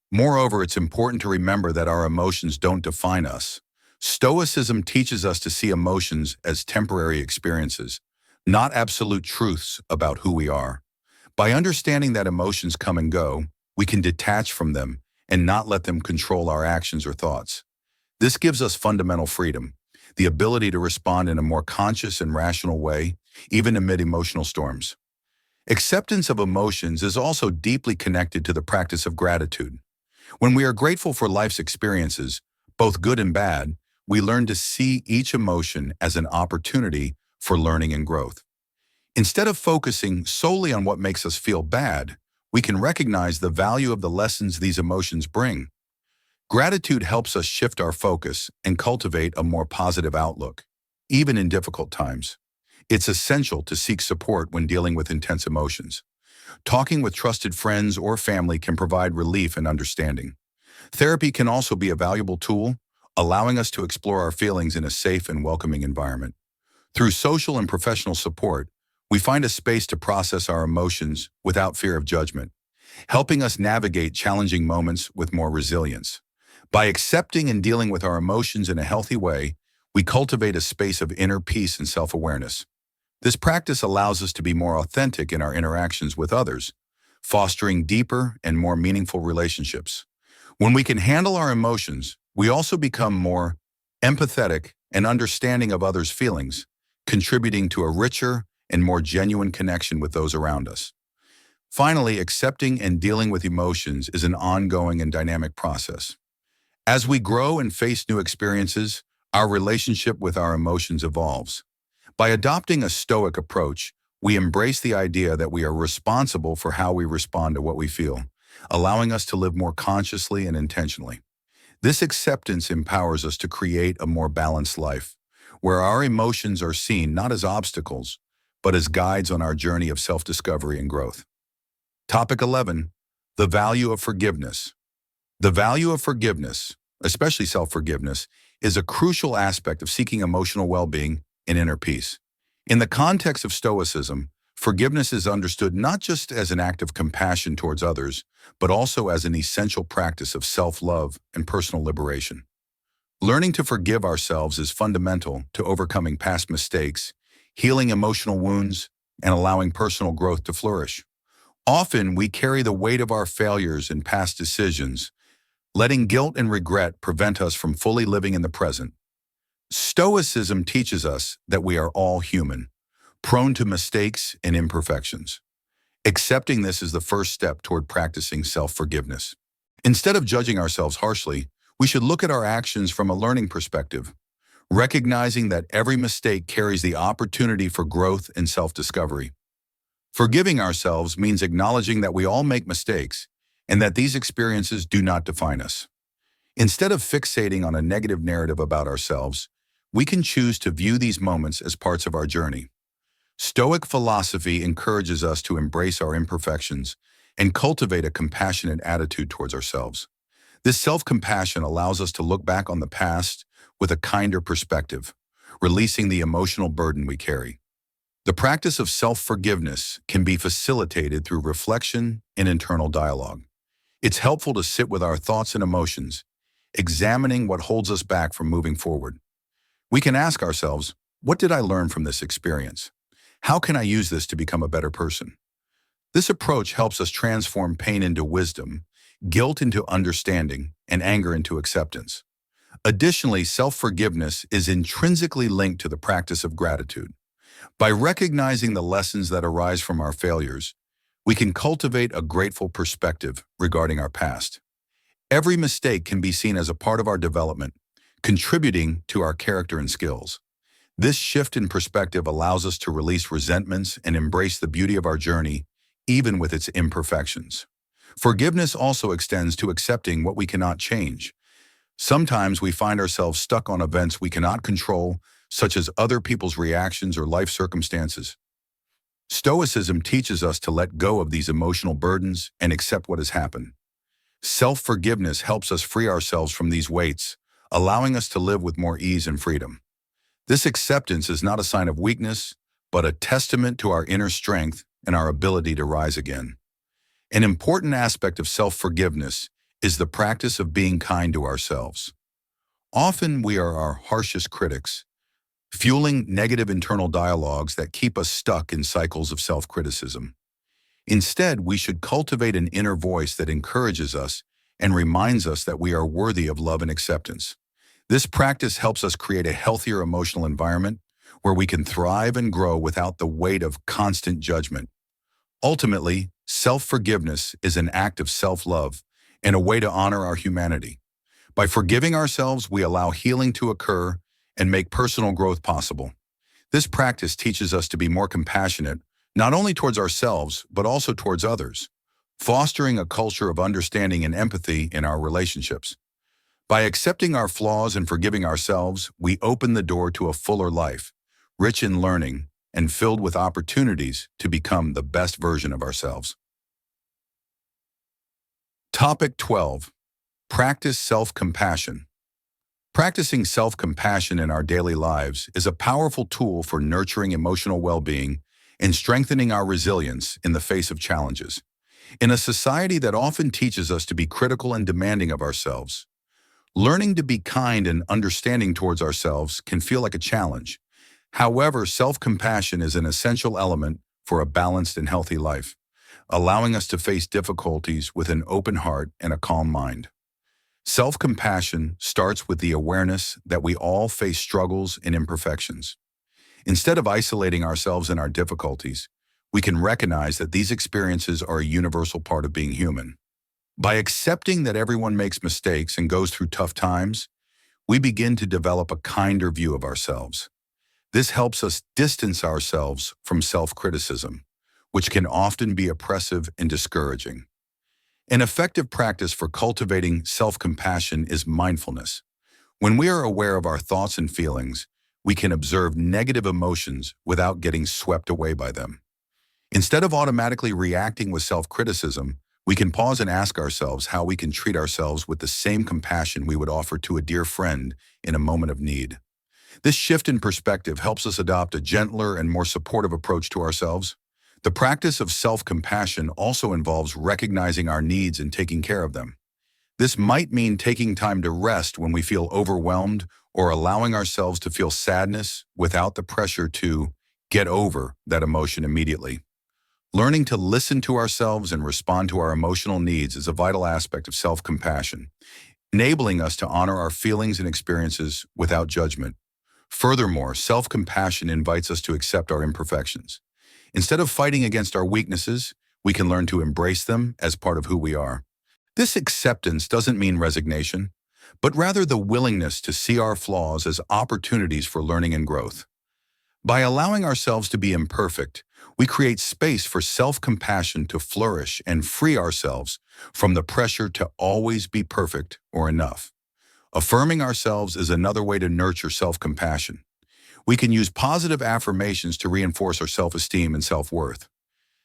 Moreover, it's important to remember that our emotions don't define us. Stoicism teaches us to see emotions as temporary experiences, not absolute truths about who we are. By understanding that emotions come and go, we can detach from them and not let them control our actions or thoughts. This gives us fundamental freedom, the ability to respond in a more conscious and rational way, even amid emotional storms. Acceptance of emotions is also deeply connected to the practice of gratitude. When we are grateful for life's experiences, both good and bad, we learn to see each emotion as an opportunity for learning and growth. Instead of focusing solely on what makes us feel bad, we can recognize the value of the lessons these emotions bring. Gratitude helps us shift our focus and cultivate a more positive outlook, even in difficult times. It's essential to seek support when dealing with intense emotions. Talking with trusted friends or family can provide relief and understanding. Therapy can also be a valuable tool, allowing us to explore our feelings in a safe and welcoming environment. Through social and professional support, we find a space to process our emotions without fear of judgment, helping us navigate challenging moments with more resilience. By accepting and dealing with our emotions in a healthy way, we cultivate a space of inner peace and self-awareness. This practice allows us to be more authentic in our interactions with others, fostering deeper and more meaningful relationships. When we can handle our emotions, we also become more empathetic and understanding of others' feelings, contributing to a richer and more genuine connection with those around us. Finally, accepting and dealing with emotions is an ongoing and dynamic process. As we grow and face new experiences, our relationship with our emotions evolves. By adopting a Stoic approach, we embrace the idea that we are responsible for how we respond to what we feel, allowing us to live more consciously and intentionally. This acceptance empowers us to create a more balanced life, where our emotions are seen not as obstacles, but as guides on our journey of self-discovery and growth. Topic 11. The value of forgiveness. The value of forgiveness, especially self-forgiveness, is a crucial aspect of seeking emotional well-being and inner peace. In the context of Stoicism, Forgiveness is understood not just as an act of compassion towards others, but also as an essential practice of self-love and personal liberation. Learning to forgive ourselves is fundamental to overcoming past mistakes, healing emotional wounds, and allowing personal growth to flourish. Often, we carry the weight of our failures and past decisions, letting guilt and regret prevent us from fully living in the present. Stoicism teaches us that we are all human, prone to mistakes and imperfections. Accepting this is the first step toward practicing self-forgiveness. Instead of judging ourselves harshly, we should look at our actions from a learning perspective, recognizing that every mistake carries the opportunity for growth and self-discovery. Forgiving ourselves means acknowledging that we all make mistakes and that these experiences do not define us. Instead of fixating on a negative narrative about ourselves, we can choose to view these moments as parts of our journey. Stoic philosophy encourages us to embrace our imperfections and cultivate a compassionate attitude towards ourselves. This self-compassion allows us to look back on the past with a kinder perspective, releasing the emotional burden we carry. The practice of self-forgiveness can be facilitated through reflection and internal dialogue. It's helpful to sit with our thoughts and emotions, examining what holds us back from moving forward. We can ask ourselves, what did I learn from this experience? How can I use this to become a better person? This approach helps us transform pain into wisdom, guilt into understanding, and anger into acceptance. Additionally, self-forgiveness is intrinsically linked to the practice of gratitude. By recognizing the lessons that arise from our failures, we can cultivate a grateful perspective regarding our past. Every mistake can be seen as a part of our development, contributing to our character and skills. This shift in perspective allows us to release resentments and embrace the beauty of our journey, even with its imperfections. Forgiveness also extends to accepting what we cannot change. Sometimes we find ourselves stuck on events we cannot control, such as other people's reactions or life circumstances. Stoicism teaches us to let go of these emotional burdens and accept what has happened. Self-forgiveness helps us free ourselves from these weights, allowing us to live with more ease and freedom. This acceptance is not a sign of weakness, but a testament to our inner strength and our ability to rise again. An important aspect of self-forgiveness is the practice of being kind to ourselves. Often we are our harshest critics, fueling negative internal dialogues that keep us stuck in cycles of self-criticism. Instead, we should cultivate an inner voice that encourages us and reminds us that we are worthy of love and acceptance. This practice helps us create a healthier emotional environment where we can thrive and grow without the weight of constant judgment. Ultimately, self-forgiveness is an act of self-love and a way to honor our humanity. By forgiving ourselves, we allow healing to occur and make personal growth possible. This practice teaches us to be more compassionate, not only towards ourselves, but also towards others, fostering a culture of understanding and empathy in our relationships. By accepting our flaws and forgiving ourselves, we open the door to a fuller life, rich in learning and filled with opportunities to become the best version of ourselves. Topic 12. Practice self-compassion. Practicing self-compassion in our daily lives is a powerful tool for nurturing emotional well-being and strengthening our resilience in the face of challenges. In a society that often teaches us to be critical and demanding of ourselves, learning to be kind and understanding towards ourselves can feel like a challenge. However, self-compassion is an essential element for a balanced and healthy life, allowing us to face difficulties with an open heart and a calm mind. Self-compassion starts with the awareness that we all face struggles and imperfections. Instead of isolating ourselves in our difficulties, we can recognize that these experiences are a universal part of being human. By accepting that everyone makes mistakes and goes through tough times, we begin to develop a kinder view of ourselves. This helps us distance ourselves from self-criticism, which can often be oppressive and discouraging. An effective practice for cultivating self-compassion is mindfulness. When we are aware of our thoughts and feelings, we can observe negative emotions without getting swept away by them. Instead of automatically reacting with self-criticism, we can pause and ask ourselves how we can treat ourselves with the same compassion we would offer to a dear friend in a moment of need. This shift in perspective helps us adopt a gentler and more supportive approach to ourselves. The practice of self-compassion also involves recognizing our needs and taking care of them. This might mean taking time to rest when we feel overwhelmed or allowing ourselves to feel sadness without the pressure to get over that emotion immediately. Learning to listen to ourselves and respond to our emotional needs is a vital aspect of self-compassion, enabling us to honor our feelings and experiences without judgment. Furthermore, self-compassion invites us to accept our imperfections. Instead of fighting against our weaknesses, we can learn to embrace them as part of who we are. This acceptance doesn't mean resignation, but rather the willingness to see our flaws as opportunities for learning and growth. By allowing ourselves to be imperfect, we create space for self-compassion to flourish and free ourselves from the pressure to always be perfect or enough. Affirming ourselves is another way to nurture self-compassion. We can use positive affirmations to reinforce our self-esteem and self-worth.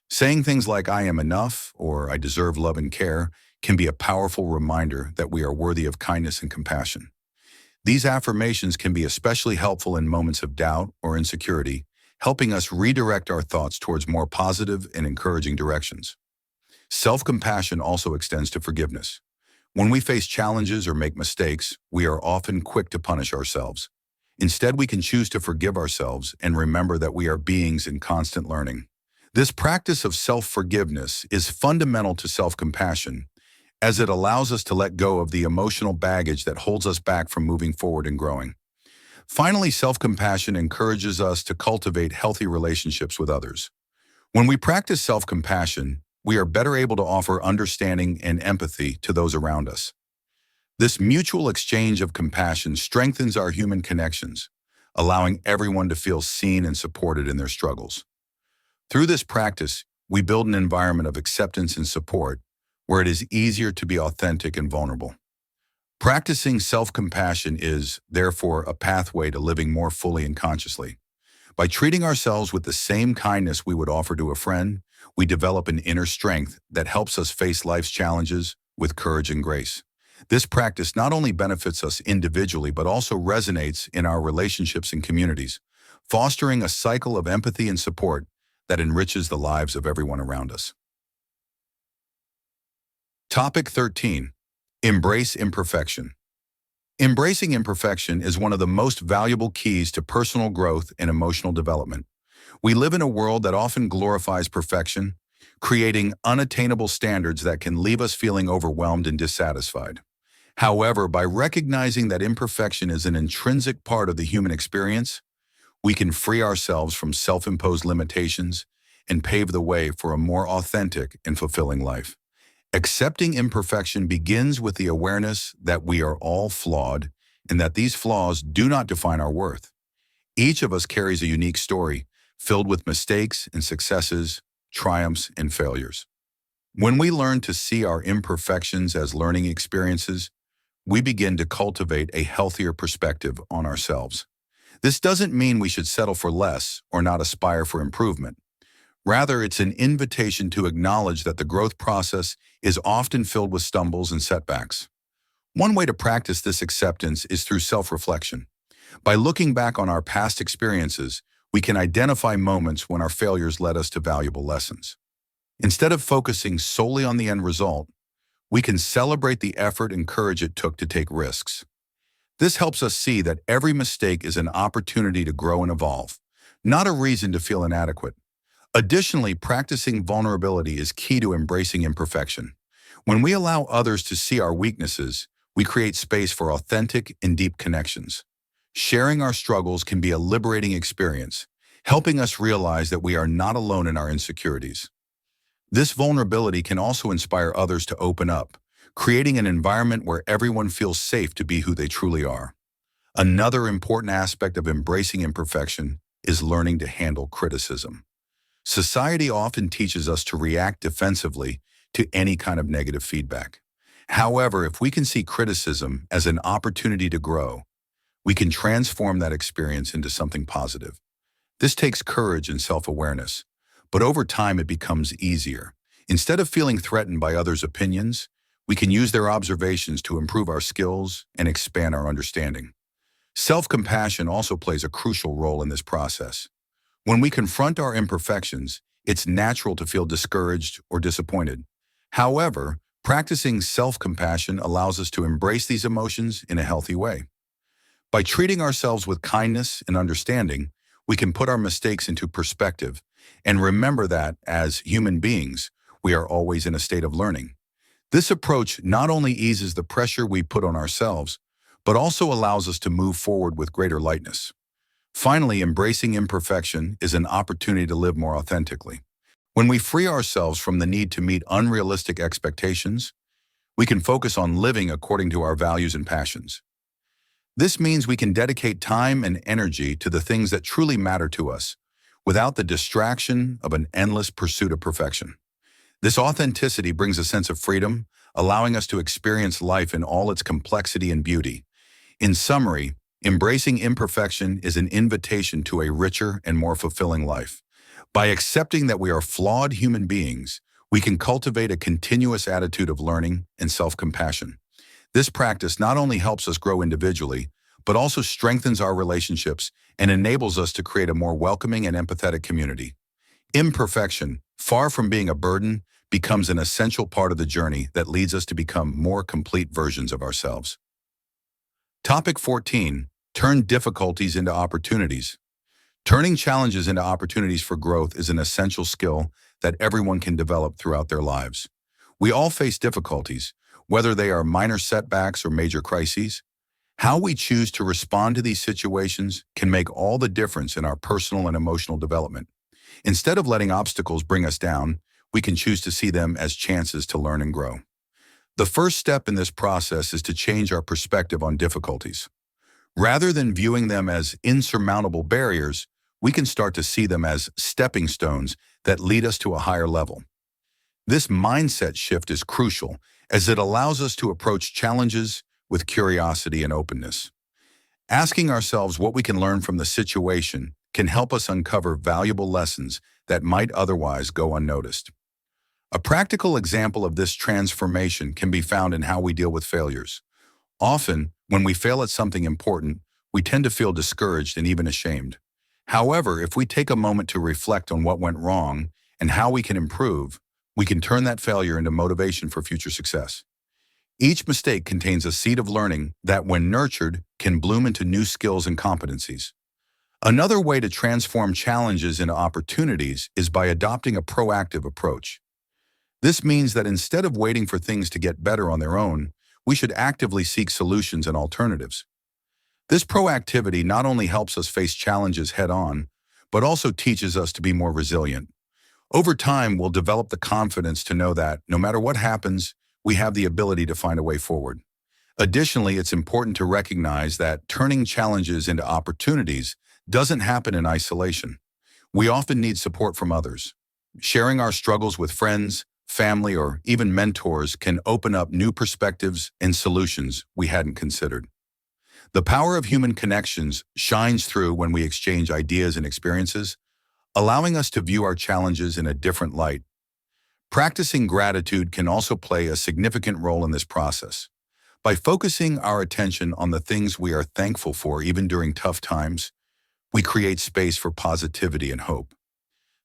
Saying things like "I am enough" or "I deserve love and care" can be a powerful reminder that we are worthy of kindness and compassion. These affirmations can be especially helpful in moments of doubt or insecurity, helping us redirect our thoughts towards more positive and encouraging directions. Self-compassion also extends to forgiveness. When we face challenges or make mistakes, we are often quick to punish ourselves. Instead, we can choose to forgive ourselves and remember that we are beings in constant learning. This practice of self-forgiveness is fundamental to self-compassion, as it allows us to let go of the emotional baggage that holds us back from moving forward and growing. Finally, self-compassion encourages us to cultivate healthy relationships with others. When we practice self-compassion, we are better able to offer understanding and empathy to those around us. This mutual exchange of compassion strengthens our human connections, allowing everyone to feel seen and supported in their struggles. Through this practice, we build an environment of acceptance and support where it is easier to be authentic and vulnerable. Practicing self-compassion is, therefore, a pathway to living more fully and consciously. By treating ourselves with the same kindness we would offer to a friend, we develop an inner strength that helps us face life's challenges with courage and grace. This practice not only benefits us individually, but also resonates in our relationships and communities, fostering a cycle of empathy and support that enriches the lives of everyone around us. Topic 13. Embrace imperfection. Embracing imperfection is one of the most valuable keys to personal growth and emotional development. We live in a world that often glorifies perfection, creating unattainable standards that can leave us feeling overwhelmed and dissatisfied. However, by recognizing that imperfection is an intrinsic part of the human experience, we can free ourselves from self-imposed limitations and pave the way for a more authentic and fulfilling life. Accepting imperfection begins with the awareness that we are all flawed and that these flaws do not define our worth. Each of us carries a unique story filled with mistakes and successes, triumphs and failures. When we learn to see our imperfections as learning experiences, we begin to cultivate a healthier perspective on ourselves. This doesn't mean we should settle for less or not aspire for improvement. Rather, it's an invitation to acknowledge that the growth process is often filled with stumbles and setbacks. One way to practice this acceptance is through self-reflection. By looking back on our past experiences, we can identify moments when our failures led us to valuable lessons. Instead of focusing solely on the end result, we can celebrate the effort and courage it took to take risks. This helps us see that every mistake is an opportunity to grow and evolve, not a reason to feel inadequate. Additionally, practicing vulnerability is key to embracing imperfection. When we allow others to see our weaknesses, we create space for authentic and deep connections. Sharing our struggles can be a liberating experience, helping us realize that we are not alone in our insecurities. This vulnerability can also inspire others to open up, creating an environment where everyone feels safe to be who they truly are. Another important aspect of embracing imperfection is learning to handle criticism. Society often teaches us to react defensively to any kind of negative feedback. However, if we can see criticism as an opportunity to grow, we can transform that experience into something positive. This takes courage and self-awareness, but over time it becomes easier. Instead of feeling threatened by others' opinions, we can use their observations to improve our skills and expand our understanding. Self-compassion also plays a crucial role in this process. When we confront our imperfections, it's natural to feel discouraged or disappointed. However, practicing self-compassion allows us to embrace these emotions in a healthy way. By treating ourselves with kindness and understanding, we can put our mistakes into perspective and remember that, as human beings, we are always in a state of learning. This approach not only eases the pressure we put on ourselves, but also allows us to move forward with greater lightness. Finally, embracing imperfection is an opportunity to live more authentically. When we free ourselves from the need to meet unrealistic expectations, we can focus on living according to our values and passions. This means we can dedicate time and energy to the things that truly matter to us, without the distraction of an endless pursuit of perfection. This authenticity brings a sense of freedom, allowing us to experience life in all its complexity and beauty. In summary, embracing imperfection is an invitation to a richer and more fulfilling life. By accepting that we are flawed human beings, we can cultivate a continuous attitude of learning and self-compassion. This practice not only helps us grow individually, but also strengthens our relationships and enables us to create a more welcoming and empathetic community. Imperfection, far from being a burden, becomes an essential part of the journey that leads us to become more complete versions of ourselves. Topic 14. Turn difficulties into opportunities. Turning challenges into opportunities for growth is an essential skill that everyone can develop throughout their lives. We all face difficulties, whether they are minor setbacks or major crises. How we choose to respond to these situations can make all the difference in our personal and emotional development. Instead of letting obstacles bring us down, we can choose to see them as chances to learn and grow. The first step in this process is to change our perspective on difficulties. Rather than viewing them as insurmountable barriers, we can start to see them as stepping stones that lead us to a higher level. This mindset shift is crucial, as it allows us to approach challenges with curiosity and openness. Asking ourselves what we can learn from the situation can help us uncover valuable lessons that might otherwise go unnoticed. A practical example of this transformation can be found in how we deal with failures. Often, when we fail at something important, we tend to feel discouraged and even ashamed. However, if we take a moment to reflect on what went wrong and how we can improve, we can turn that failure into motivation for future success. Each mistake contains a seed of learning that, when nurtured, can bloom into new skills and competencies. Another way to transform challenges into opportunities is by adopting a proactive approach. This means that instead of waiting for things to get better on their own, we should actively seek solutions and alternatives. This proactivity not only helps us face challenges head-on, but also teaches us to be more resilient. Over time, we'll develop the confidence to know that, no matter what happens, we have the ability to find a way forward. Additionally, it's important to recognize that turning challenges into opportunities doesn't happen in isolation. We often need support from others. Sharing our struggles with friends, family, or even mentors can open up new perspectives and solutions we hadn't considered. The power of human connections shines through when we exchange ideas and experiences, allowing us to view our challenges in a different light. Practicing gratitude can also play a significant role in this process. By focusing our attention on the things we are thankful for even during tough times, we create space for positivity and hope.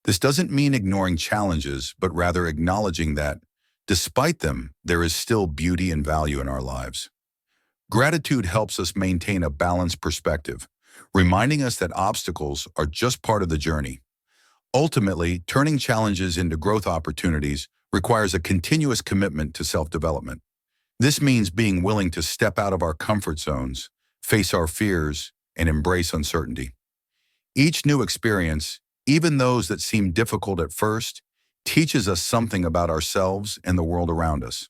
This doesn't mean ignoring challenges, but rather acknowledging that, despite them, there is still beauty and value in our lives. Gratitude helps us maintain a balanced perspective, reminding us that obstacles are just part of the journey. Ultimately, turning challenges into growth opportunities requires a continuous commitment to self-development. This means being willing to step out of our comfort zones, face our fears, and embrace uncertainty. Each new experience, even those that seem difficult at first, teaches us something about ourselves and the world around us.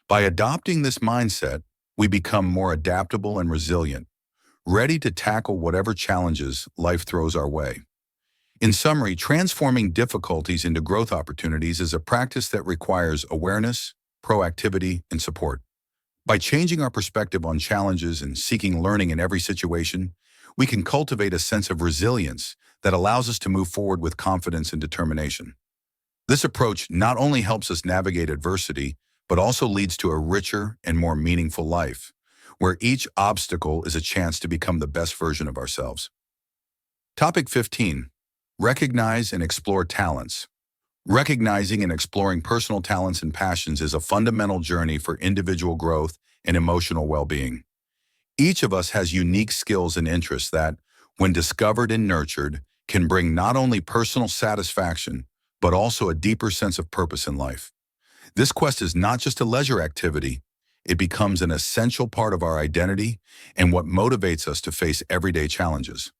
By adopting this mindset, we become more adaptable and resilient, ready to tackle whatever challenges life throws our way. In summary, transforming difficulties into growth opportunities is a practice that requires awareness, proactivity, and support. By changing our perspective on challenges and seeking learning in every situation, we can cultivate a sense of resilience that allows us to move forward with confidence and determination. This approach not only helps us navigate adversity, but also leads to a richer and more meaningful life, where each obstacle is a chance to become the best version of ourselves. Topic 15. Recognize and explore talents. Recognizing and exploring personal talents and passions is a fundamental journey for individual growth and emotional well-being. Each of us has unique skills and interests that, when discovered and nurtured, can bring not only personal satisfaction, but also a deeper sense of purpose in life. This quest is not just a leisure activity, it becomes an essential part of our identity and what motivates us to face everyday challenges.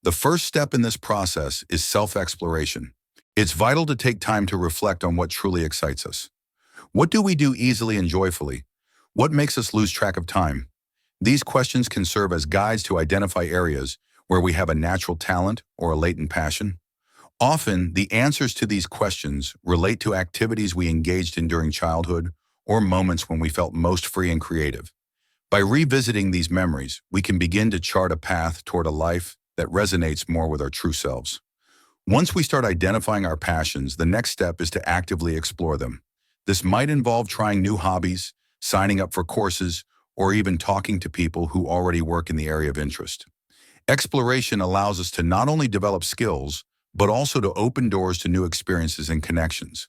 The first step in this process is self-exploration. It's vital to take time to reflect on what truly excites us. What do we do easily and joyfully? What makes us lose track of time? These questions can serve as guides to identify areas where we have a natural talent or a latent passion. Often, the answers to these questions relate to activities we engaged in during childhood or moments when we felt most free and creative. By revisiting these memories, we can begin to chart a path toward a life that resonates more with our true selves. Once we start identifying our passions, the next step is to actively explore them. This might involve trying new hobbies, signing up for courses, or even talking to people who already work in the area of interest. Exploration allows us to not only develop skills, but also to open doors to new experiences and connections.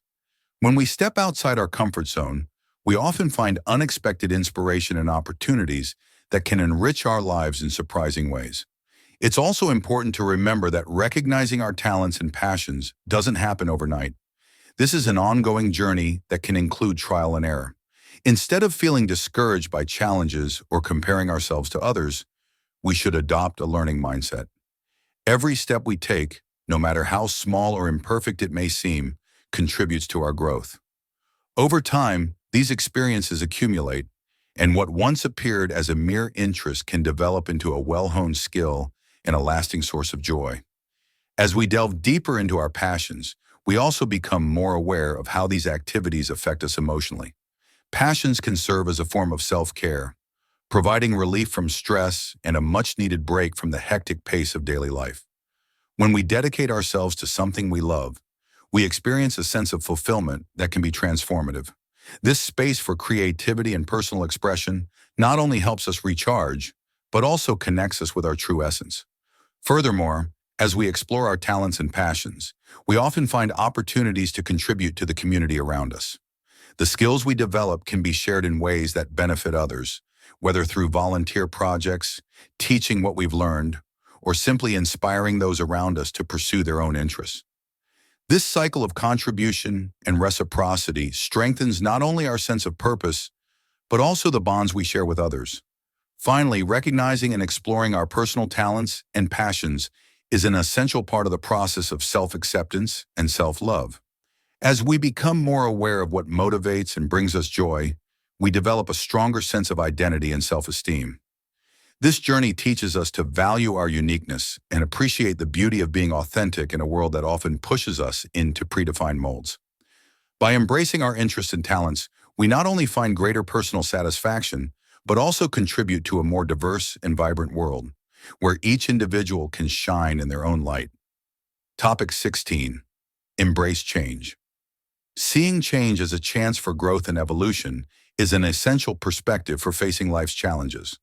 When we step outside our comfort zone, we often find unexpected inspiration and opportunities that can enrich our lives in surprising ways. It's also important to remember that recognizing our talents and passions doesn't happen overnight. This is an ongoing journey that can include trial and error. Instead of feeling discouraged by challenges or comparing ourselves to others, we should adopt a learning mindset. Every step we take, no matter how small or imperfect it may seem, contributes to our growth. Over time, these experiences accumulate, and what once appeared as a mere interest can develop into a well-honed skill and a lasting source of joy. As we delve deeper into our passions, we also become more aware of how these activities affect us emotionally. Passions can serve as a form of self-care, providing relief from stress and a much-needed break from the hectic pace of daily life. When we dedicate ourselves to something we love, we experience a sense of fulfillment that can be transformative. This space for creativity and personal expression not only helps us recharge, but also connects us with our true essence. Furthermore, as we explore our talents and passions, we often find opportunities to contribute to the community around us. The skills we develop can be shared in ways that benefit others, whether through volunteer projects, teaching what we've learned, or simply inspiring those around us to pursue their own interests. This cycle of contribution and reciprocity strengthens not only our sense of purpose, but also the bonds we share with others. Finally, recognizing and exploring our personal talents and passions is an essential part of the process of self-acceptance and self-love. As we become more aware of what motivates and brings us joy, we develop a stronger sense of identity and self-esteem. This journey teaches us to value our uniqueness and appreciate the beauty of being authentic in a world that often pushes us into predefined molds. By embracing our interests and talents, we not only find greater personal satisfaction, but also contribute to a more diverse and vibrant world, where each individual can shine in their own light. Topic 16. Embrace change. Seeing change as a chance for growth and evolution is an essential perspective for facing life's challenges.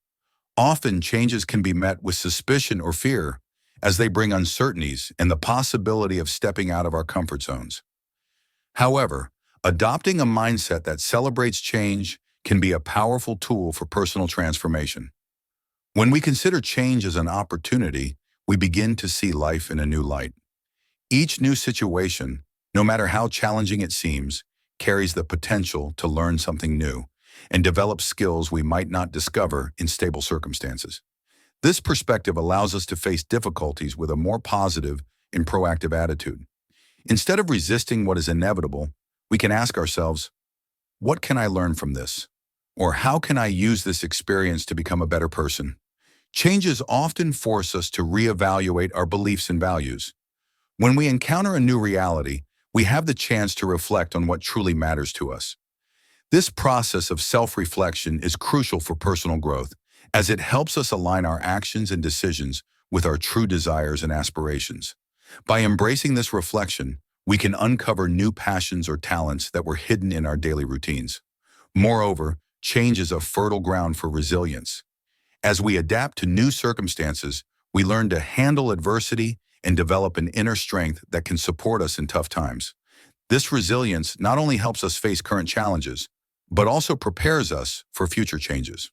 Often, changes can be met with suspicion or fear, as they bring uncertainties and the possibility of stepping out of our comfort zones. However, adopting a mindset that celebrates change can be a powerful tool for personal transformation. When we consider change as an opportunity, we begin to see life in a new light. Each new situation, no matter how challenging it seems, carries the potential to learn something new and develop skills we might not discover in stable circumstances. This perspective allows us to face difficulties with a more positive and proactive attitude. Instead of resisting what is inevitable, we can ask ourselves, what can I learn from this? Or how can I use this experience to become a better person? Changes often force us to reevaluate our beliefs and values. When we encounter a new reality, we have the chance to reflect on what truly matters to us. This process of self-reflection is crucial for personal growth, as it helps us align our actions and decisions with our true desires and aspirations. By embracing this reflection, we can uncover new passions or talents that were hidden in our daily routines. Moreover, change is a fertile ground for resilience. As we adapt to new circumstances, we learn to handle adversity and develop an inner strength that can support us in tough times. This resilience not only helps us face current challenges, but also prepares us for future changes.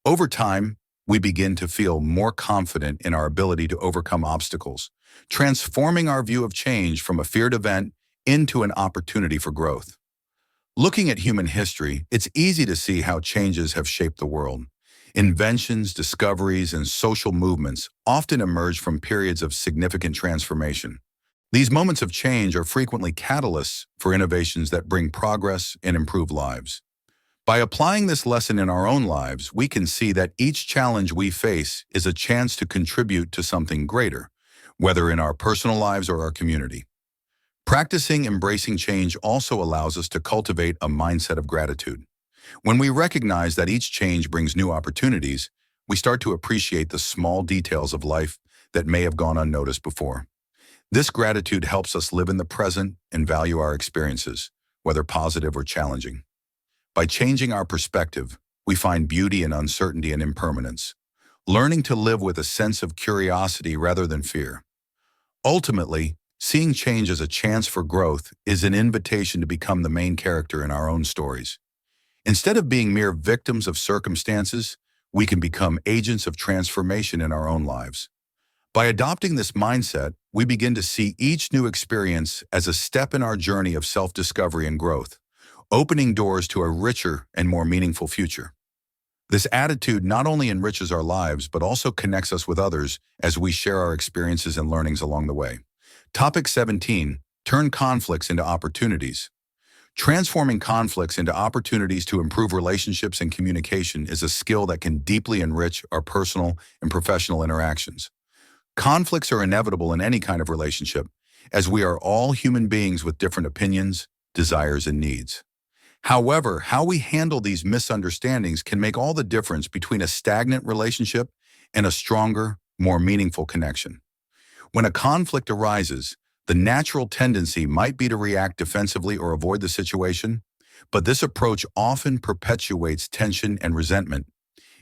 Over time, we begin to feel more confident in our ability to overcome obstacles, transforming our view of change from a feared event into an opportunity for growth. Looking at human history, it's easy to see how changes have shaped the world. Inventions, discoveries, and social movements often emerge from periods of significant transformation. These moments of change are frequently catalysts for innovations that bring progress and improve lives. By applying this lesson in our own lives, we can see that each challenge we face is a chance to contribute to something greater, whether in our personal lives or our community. Practicing embracing change also allows us to cultivate a mindset of gratitude. When we recognize that each change brings new opportunities, we start to appreciate the small details of life that may have gone unnoticed before. This gratitude helps us live in the present and value our experiences, whether positive or challenging. By changing our perspective, we find beauty in uncertainty and impermanence, learning to live with a sense of curiosity rather than fear. Ultimately, seeing change as a chance for growth is an invitation to become the main character in our own stories. Instead of being mere victims of circumstances, we can become agents of transformation in our own lives. By adopting this mindset, we begin to see each new experience as a step in our journey of self-discovery and growth, opening doors to a richer and more meaningful future. This attitude not only enriches our lives, but also connects us with others as we share our experiences and learnings along the way. Topic 17, turn conflicts into opportunities. Transforming conflicts into opportunities to improve relationships and communication is a skill that can deeply enrich our personal and professional interactions. Conflicts are inevitable in any kind of relationship, as we are all human beings with different opinions, desires, and needs. However, how we handle these misunderstandings can make all the difference between a stagnant relationship and a stronger, more meaningful connection. When a conflict arises, the natural tendency might be to react defensively or avoid the situation, but this approach often perpetuates tension and resentment.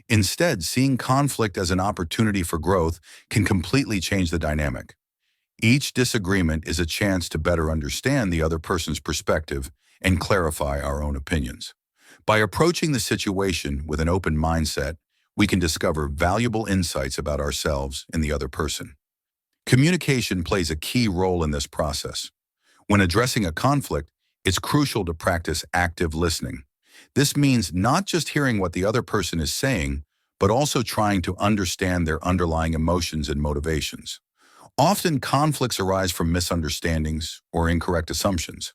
Instead, seeing conflict as an opportunity for growth can completely change the dynamic. Each disagreement is a chance to better understand the other person's perspective and clarify our own opinions. By approaching the situation with an open mindset, we can discover valuable insights about ourselves and the other person. Communication plays a key role in this process. When addressing a conflict, it's crucial to practice active listening. This means not just hearing what the other person is saying, but also trying to understand their underlying emotions and motivations. Often, conflicts arise from misunderstandings or incorrect assumptions.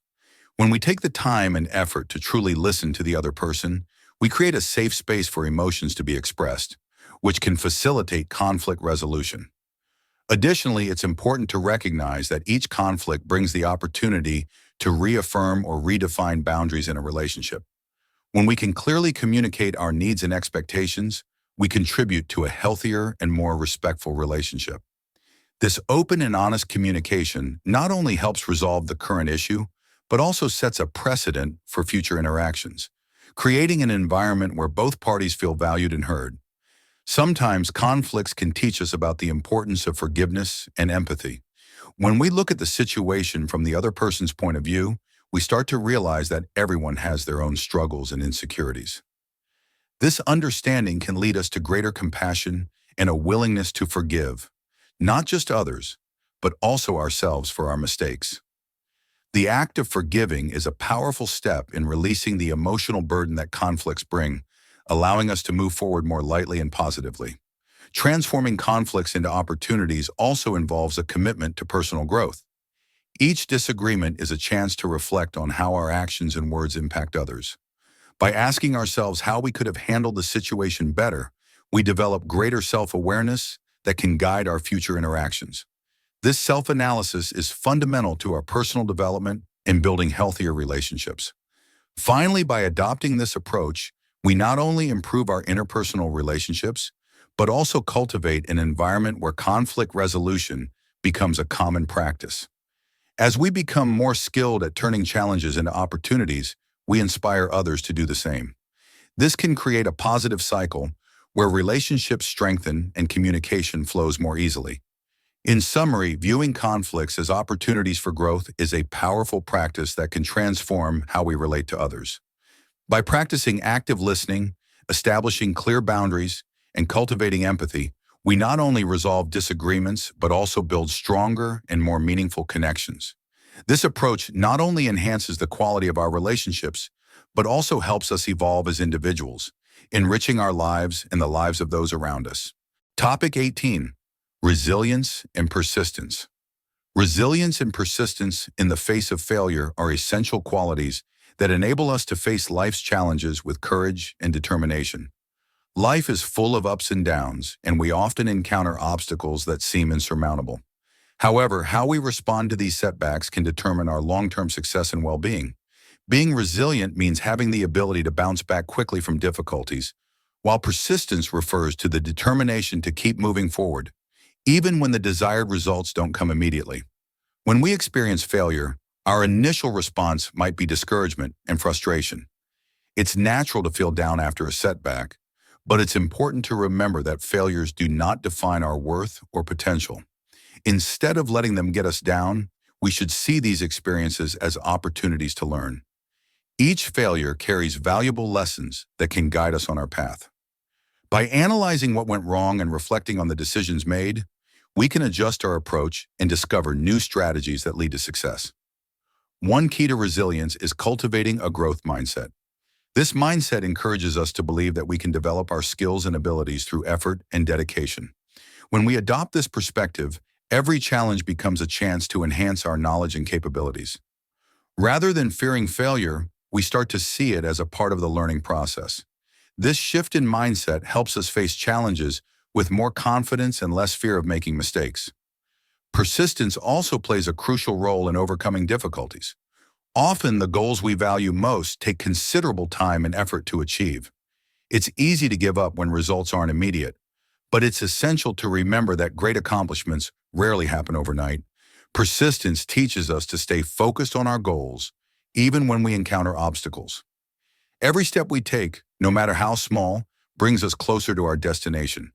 When we take the time and effort to truly listen to the other person, we create a safe space for emotions to be expressed, which can facilitate conflict resolution. Additionally, it's important to recognize that each conflict brings the opportunity to reaffirm or redefine boundaries in a relationship. When we can clearly communicate our needs and expectations, we contribute to a healthier and more respectful relationship. This open and honest communication not only helps resolve the current issue, but also sets a precedent for future interactions, creating an environment where both parties feel valued and heard. Sometimes conflicts can teach us about the importance of forgiveness and empathy. When we look at the situation from the other person's point of view, we start to realize that everyone has their own struggles and insecurities. This understanding can lead us to greater compassion and a willingness to forgive, not just others, but also ourselves for our mistakes. The act of forgiving is a powerful step in releasing the emotional burden that conflicts bring, allowing us to move forward more lightly and positively. Transforming conflicts into opportunities also involves a commitment to personal growth. Each disagreement is a chance to reflect on how our actions and words impact others. By asking ourselves how we could have handled the situation better, we develop greater self-awareness that can guide our future interactions. This self-analysis is fundamental to our personal development and building healthier relationships. Finally, by adopting this approach, we not only improve our interpersonal relationships, but also cultivate an environment where conflict resolution becomes a common practice. As we become more skilled at turning challenges into opportunities, we inspire others to do the same. This can create a positive cycle where relationships strengthen and communication flows more easily. In summary, viewing conflicts as opportunities for growth is a powerful practice that can transform how we relate to others. By practicing active listening, establishing clear boundaries, and cultivating empathy, we not only resolve disagreements but also build stronger and more meaningful connections. This approach not only enhances the quality of our relationships, but also helps us evolve as individuals, enriching our lives and the lives of those around us. Topic 18. Resilience and persistence. Resilience and persistence in the face of failure are essential qualities that enable us to face life's challenges with courage and determination. Life is full of ups and downs, and we often encounter obstacles that seem insurmountable. However, how we respond to these setbacks can determine our long-term success and well-being. Being resilient means having the ability to bounce back quickly from difficulties, while persistence refers to the determination to keep moving forward, even when the desired results don't come immediately. When we experience failure, our initial response might be discouragement and frustration. It's natural to feel down after a setback, but it's important to remember that failures do not define our worth or potential. Instead of letting them get us down, we should see these experiences as opportunities to learn. Each failure carries valuable lessons that can guide us on our path. By analyzing what went wrong and reflecting on the decisions made, we can adjust our approach and discover new strategies that lead to success. One key to resilience is cultivating a growth mindset. This mindset encourages us to believe that we can develop our skills and abilities through effort and dedication. When we adopt this perspective, every challenge becomes a chance to enhance our knowledge and capabilities. Rather than fearing failure, we start to see it as a part of the learning process. This shift in mindset helps us face challenges with more confidence and less fear of making mistakes. Persistence also plays a crucial role in overcoming difficulties. Often, the goals we value most take considerable time and effort to achieve. It's easy to give up when results aren't immediate, but it's essential to remember that great accomplishments rarely happen overnight. Persistence teaches us to stay focused on our goals, even when we encounter obstacles. Every step we take, no matter how small, brings us closer to our destination.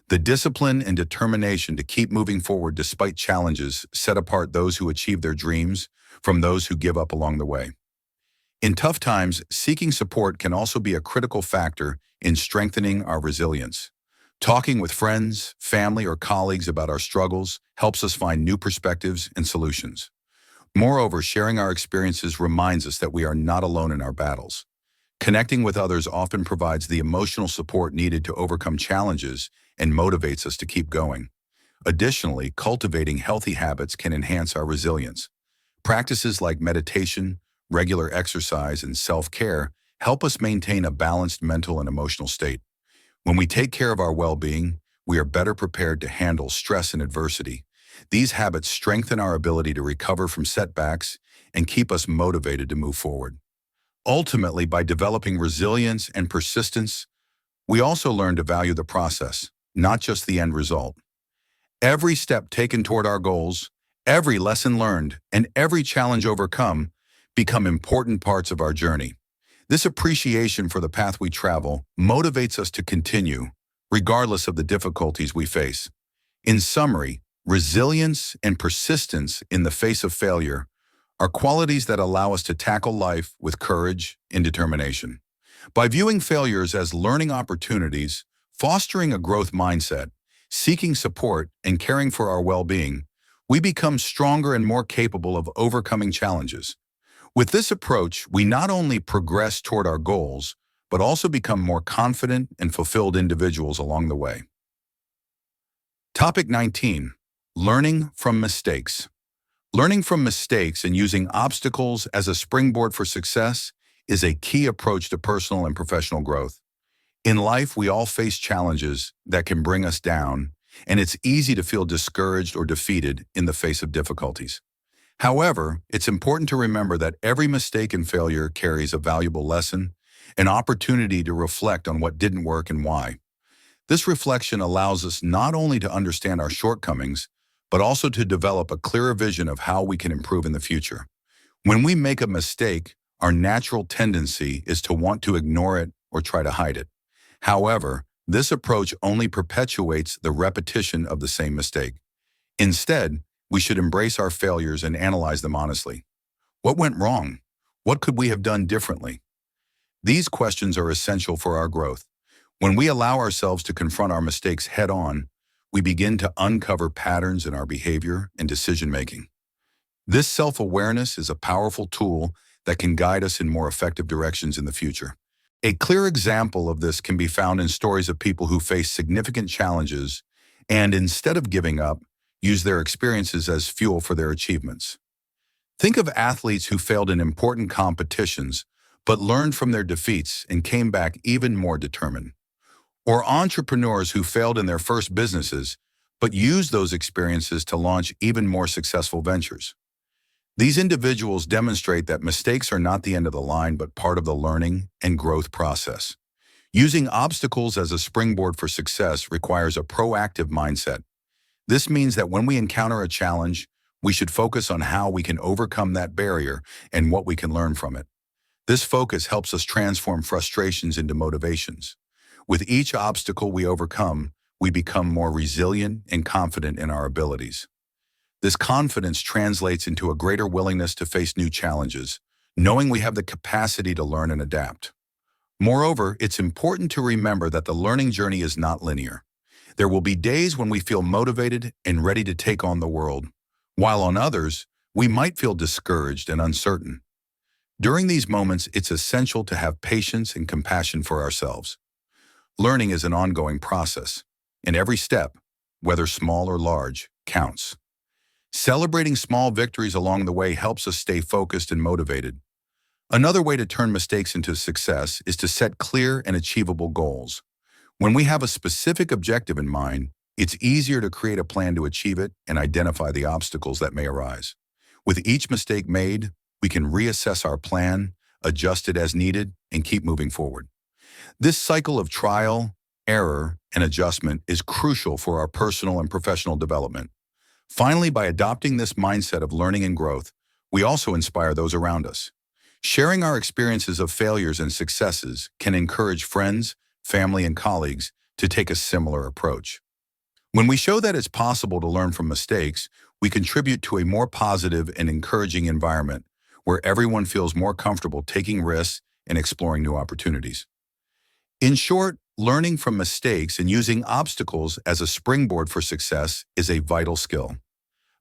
The discipline and determination to keep moving forward despite challenges set apart those who achieve their dreams from those who give up along the way. In tough times, seeking support can also be a critical factor in strengthening our resilience. Talking with friends, family, or colleagues about our struggles helps us find new perspectives and solutions. Moreover, sharing our experiences reminds us that we are not alone in our battles. Connecting with others often provides the emotional support needed to overcome challenges and motivates us to keep going. Additionally, cultivating healthy habits can enhance our resilience. Practices like meditation, regular exercise, and self-care help us maintain a balanced mental and emotional state. When we take care of our well-being, we are better prepared to handle stress and adversity. These habits strengthen our ability to recover from setbacks and keep us motivated to move forward. Ultimately, by developing resilience and persistence, we also learn to value the process, not just the end result. Every step taken toward our goals, every lesson learned, and every challenge overcome become important parts of our journey. This appreciation for the path we travel motivates us to continue, regardless of the difficulties we face. In summary, resilience and persistence in the face of failure are qualities that allow us to tackle life with courage and determination. By viewing failures as learning opportunities, fostering a growth mindset, seeking support, and caring for our well-being, we become stronger and more capable of overcoming challenges. With this approach, we not only progress toward our goals, but also become more confident and fulfilled individuals along the way. Topic 19. Learning from mistakes. Learning from mistakes and using obstacles as a springboard for success is a key approach to personal and professional growth. In life, we all face challenges that can bring us down, and it's easy to feel discouraged or defeated in the face of difficulties. However, it's important to remember that every mistake and failure carries a valuable lesson, an opportunity to reflect on what didn't work and why. This reflection allows us not only to understand our shortcomings, but also to develop a clearer vision of how we can improve in the future. When we make a mistake, our natural tendency is to want to ignore it or try to hide it. However, this approach only perpetuates the repetition of the same mistake. Instead, we should embrace our failures and analyze them honestly. What went wrong? What could we have done differently? These questions are essential for our growth. When we allow ourselves to confront our mistakes head-on, we begin to uncover patterns in our behavior and decision-making. This self-awareness is a powerful tool that can guide us in more effective directions in the future. A clear example of this can be found in stories of people who face significant challenges and, instead of giving up, use their experiences as fuel for their achievements. Think of athletes who failed in important competitions but learned from their defeats and came back even more determined. Or entrepreneurs who failed in their first businesses but used those experiences to launch even more successful ventures. These individuals demonstrate that mistakes are not the end of the line but part of the learning and growth process. Using obstacles as a springboard for success requires a proactive mindset. This means that when we encounter a challenge, we should focus on how we can overcome that barrier and what we can learn from it. This focus helps us transform frustrations into motivations. With each obstacle we overcome, we become more resilient and confident in our abilities. This confidence translates into a greater willingness to face new challenges, knowing we have the capacity to learn and adapt. Moreover, it's important to remember that the learning journey is not linear. There will be days when we feel motivated and ready to take on the world, while on others, we might feel discouraged and uncertain. During these moments, it's essential to have patience and compassion for ourselves. Learning is an ongoing process, and every step, whether small or large, counts. Celebrating small victories along the way helps us stay focused and motivated. Another way to turn mistakes into success is to set clear and achievable goals. When we have a specific objective in mind, it's easier to create a plan to achieve it and identify the obstacles that may arise. With each mistake made, we can reassess our plan, adjust it as needed, and keep moving forward. This cycle of trial, error, and adjustment is crucial for our personal and professional development. Finally, by adopting this mindset of learning and growth, we also inspire those around us. Sharing our experiences of failures and successes can encourage friends, family, and colleagues to take a similar approach. When we show that it's possible to learn from mistakes, we contribute to a more positive and encouraging environment where everyone feels more comfortable taking risks and exploring new opportunities. In short, learning from mistakes and using obstacles as a springboard for success is a vital skill.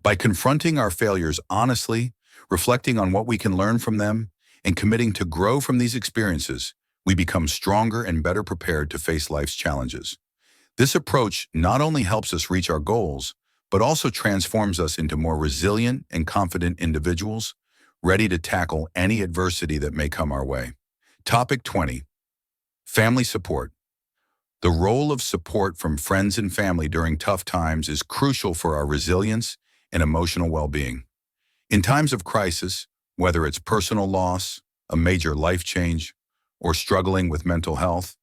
By confronting our failures honestly, reflecting on what we can learn from them, and committing to grow from these experiences, we become stronger and better prepared to face life's challenges. This approach not only helps us reach our goals, but also transforms us into more resilient and confident individuals, ready to tackle any adversity that may come our way. Topic 20. Family support. The role of support from friends and family during tough times is crucial for our resilience and emotional well-being. In times of crisis, whether it's personal loss, a major life change, or struggling with mental health,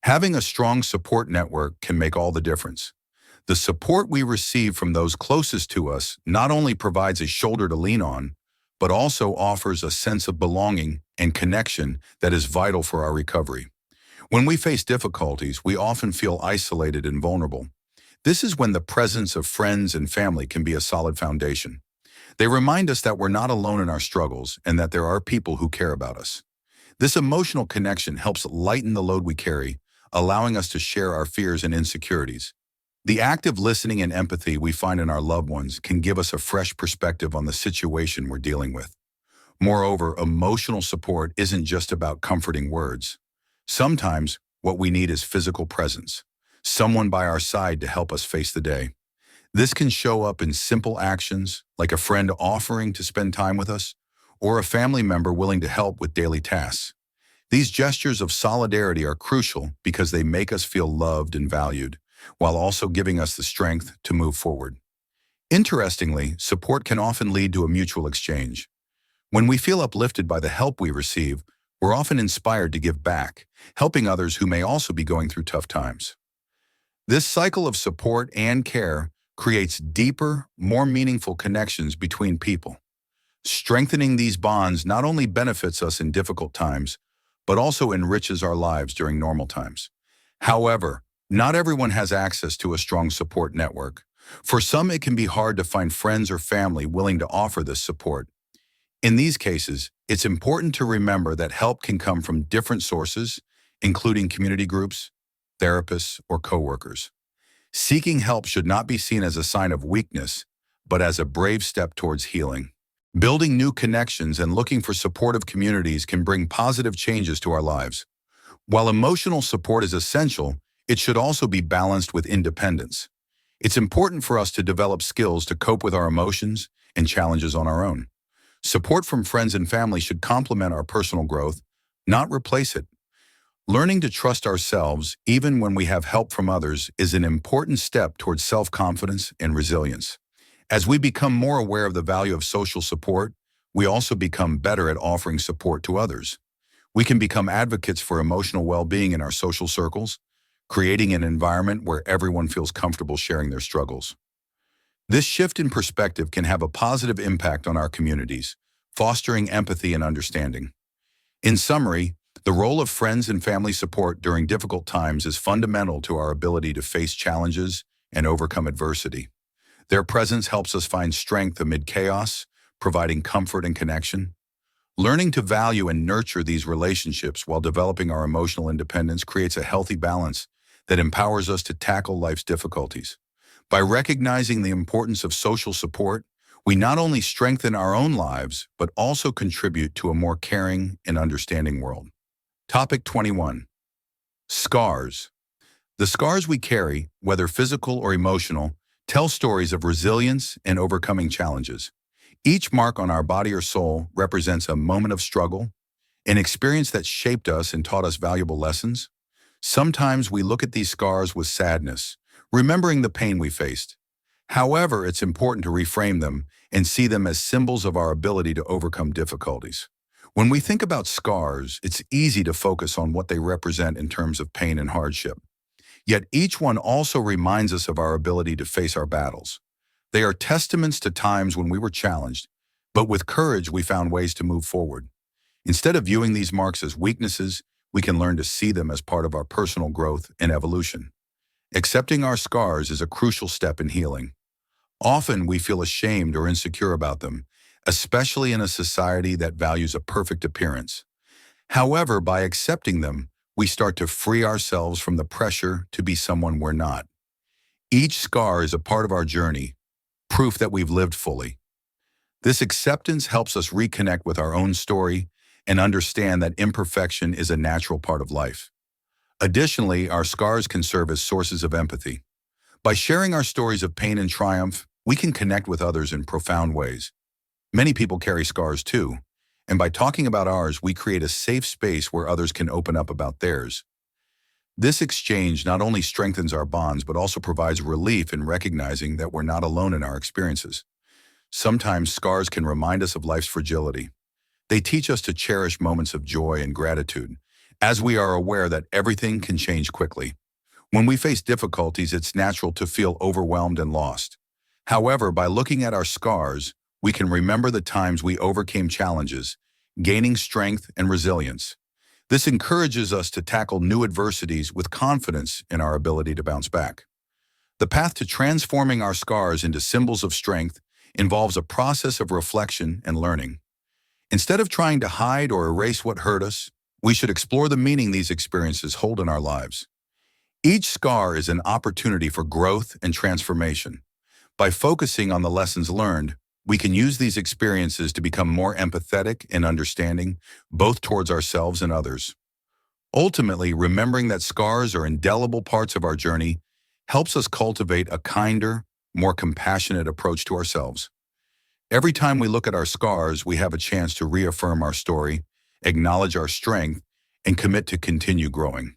having a strong support network can make all the difference. The support we receive from those closest to us not only provides a shoulder to lean on, but also offers a sense of belonging and connection that is vital for our recovery. When we face difficulties, we often feel isolated and vulnerable. This is when the presence of friends and family can be a solid foundation. They remind us that we're not alone in our struggles and that there are people who care about us. This emotional connection helps lighten the load we carry, allowing us to share our fears and insecurities. The active listening and empathy we find in our loved ones can give us a fresh perspective on the situation we're dealing with. Moreover, emotional support isn't just about comforting words. Sometimes, what we need is physical presence, someone by our side to help us face the day. This can show up in simple actions, like a friend offering to spend time with us, or a family member willing to help with daily tasks. These gestures of solidarity are crucial because they make us feel loved and valued, while also giving us the strength to move forward. Interestingly, support can often lead to a mutual exchange. When we feel uplifted by the help we receive, we're often inspired to give back, helping others who may also be going through tough times. This cycle of support and care creates deeper, more meaningful connections between people. Strengthening these bonds not only benefits us in difficult times, but also enriches our lives during normal times. However, not everyone has access to a strong support network. For some, it can be hard to find friends or family willing to offer this support. In these cases, it's important to remember that help can come from different sources, including community groups, therapists, or coworkers. Seeking help should not be seen as a sign of weakness, but as a brave step towards healing. Building new connections and looking for supportive communities can bring positive changes to our lives. While emotional support is essential, it should also be balanced with independence. It's important for us to develop skills to cope with our emotions and challenges on our own. Support from friends and family should complement our personal growth, not replace it. Learning to trust ourselves, even when we have help from others, is an important step towards self-confidence and resilience. As we become more aware of the value of social support, we also become better at offering support to others. We can become advocates for emotional well-being in our social circles, creating an environment where everyone feels comfortable sharing their struggles. This shift in perspective can have a positive impact on our communities, fostering empathy and understanding. In summary, the role of friends and family support during difficult times is fundamental to our ability to face challenges and overcome adversity. Their presence helps us find strength amid chaos, providing comfort and connection. Learning to value and nurture these relationships while developing our emotional independence creates a healthy balance that empowers us to tackle life's difficulties. By recognizing the importance of social support, we not only strengthen our own lives, but also contribute to a more caring and understanding world. Topic 21. Scars. The scars we carry, whether physical or emotional, tell stories of resilience and overcoming challenges. Each mark on our body or soul represents a moment of struggle, an experience that shaped us and taught us valuable lessons. Sometimes we look at these scars with sadness, remembering the pain we faced. However, it's important to reframe them and see them as symbols of our ability to overcome difficulties. When we think about scars, it's easy to focus on what they represent in terms of pain and hardship. Yet each one also reminds us of our ability to face our battles. They are testaments to times when we were challenged, but with courage we found ways to move forward. Instead of viewing these marks as weaknesses, we can learn to see them as part of our personal growth and evolution. Accepting our scars is a crucial step in healing. Often we feel ashamed or insecure about them, especially in a society that values a perfect appearance. However, by accepting them, we start to free ourselves from the pressure to be someone we're not. Each scar is a part of our journey, proof that we've lived fully. This acceptance helps us reconnect with our own story and understand that imperfection is a natural part of life. Additionally, our scars can serve as sources of empathy. By sharing our stories of pain and triumph, we can connect with others in profound ways. Many people carry scars too, and by talking about ours, we create a safe space where others can open up about theirs. This exchange not only strengthens our bonds, but also provides relief in recognizing that we're not alone in our experiences. Sometimes scars can remind us of life's fragility. They teach us to cherish moments of joy and gratitude, as we are aware that everything can change quickly. When we face difficulties, it's natural to feel overwhelmed and lost. However, by looking at our scars, we can remember the times we overcame challenges, gaining strength and resilience. This encourages us to tackle new adversities with confidence in our ability to bounce back. The path to transforming our scars into symbols of strength involves a process of reflection and learning. Instead of trying to hide or erase what hurt us, we should explore the meaning these experiences hold in our lives. Each scar is an opportunity for growth and transformation. By focusing on the lessons learned, we can use these experiences to become more empathetic and understanding, both towards ourselves and others. Ultimately, remembering that scars are indelible parts of our journey helps us cultivate a kinder, more compassionate approach to ourselves. Every time we look at our scars, we have a chance to reaffirm our story, acknowledge our strength, and commit to continue growing.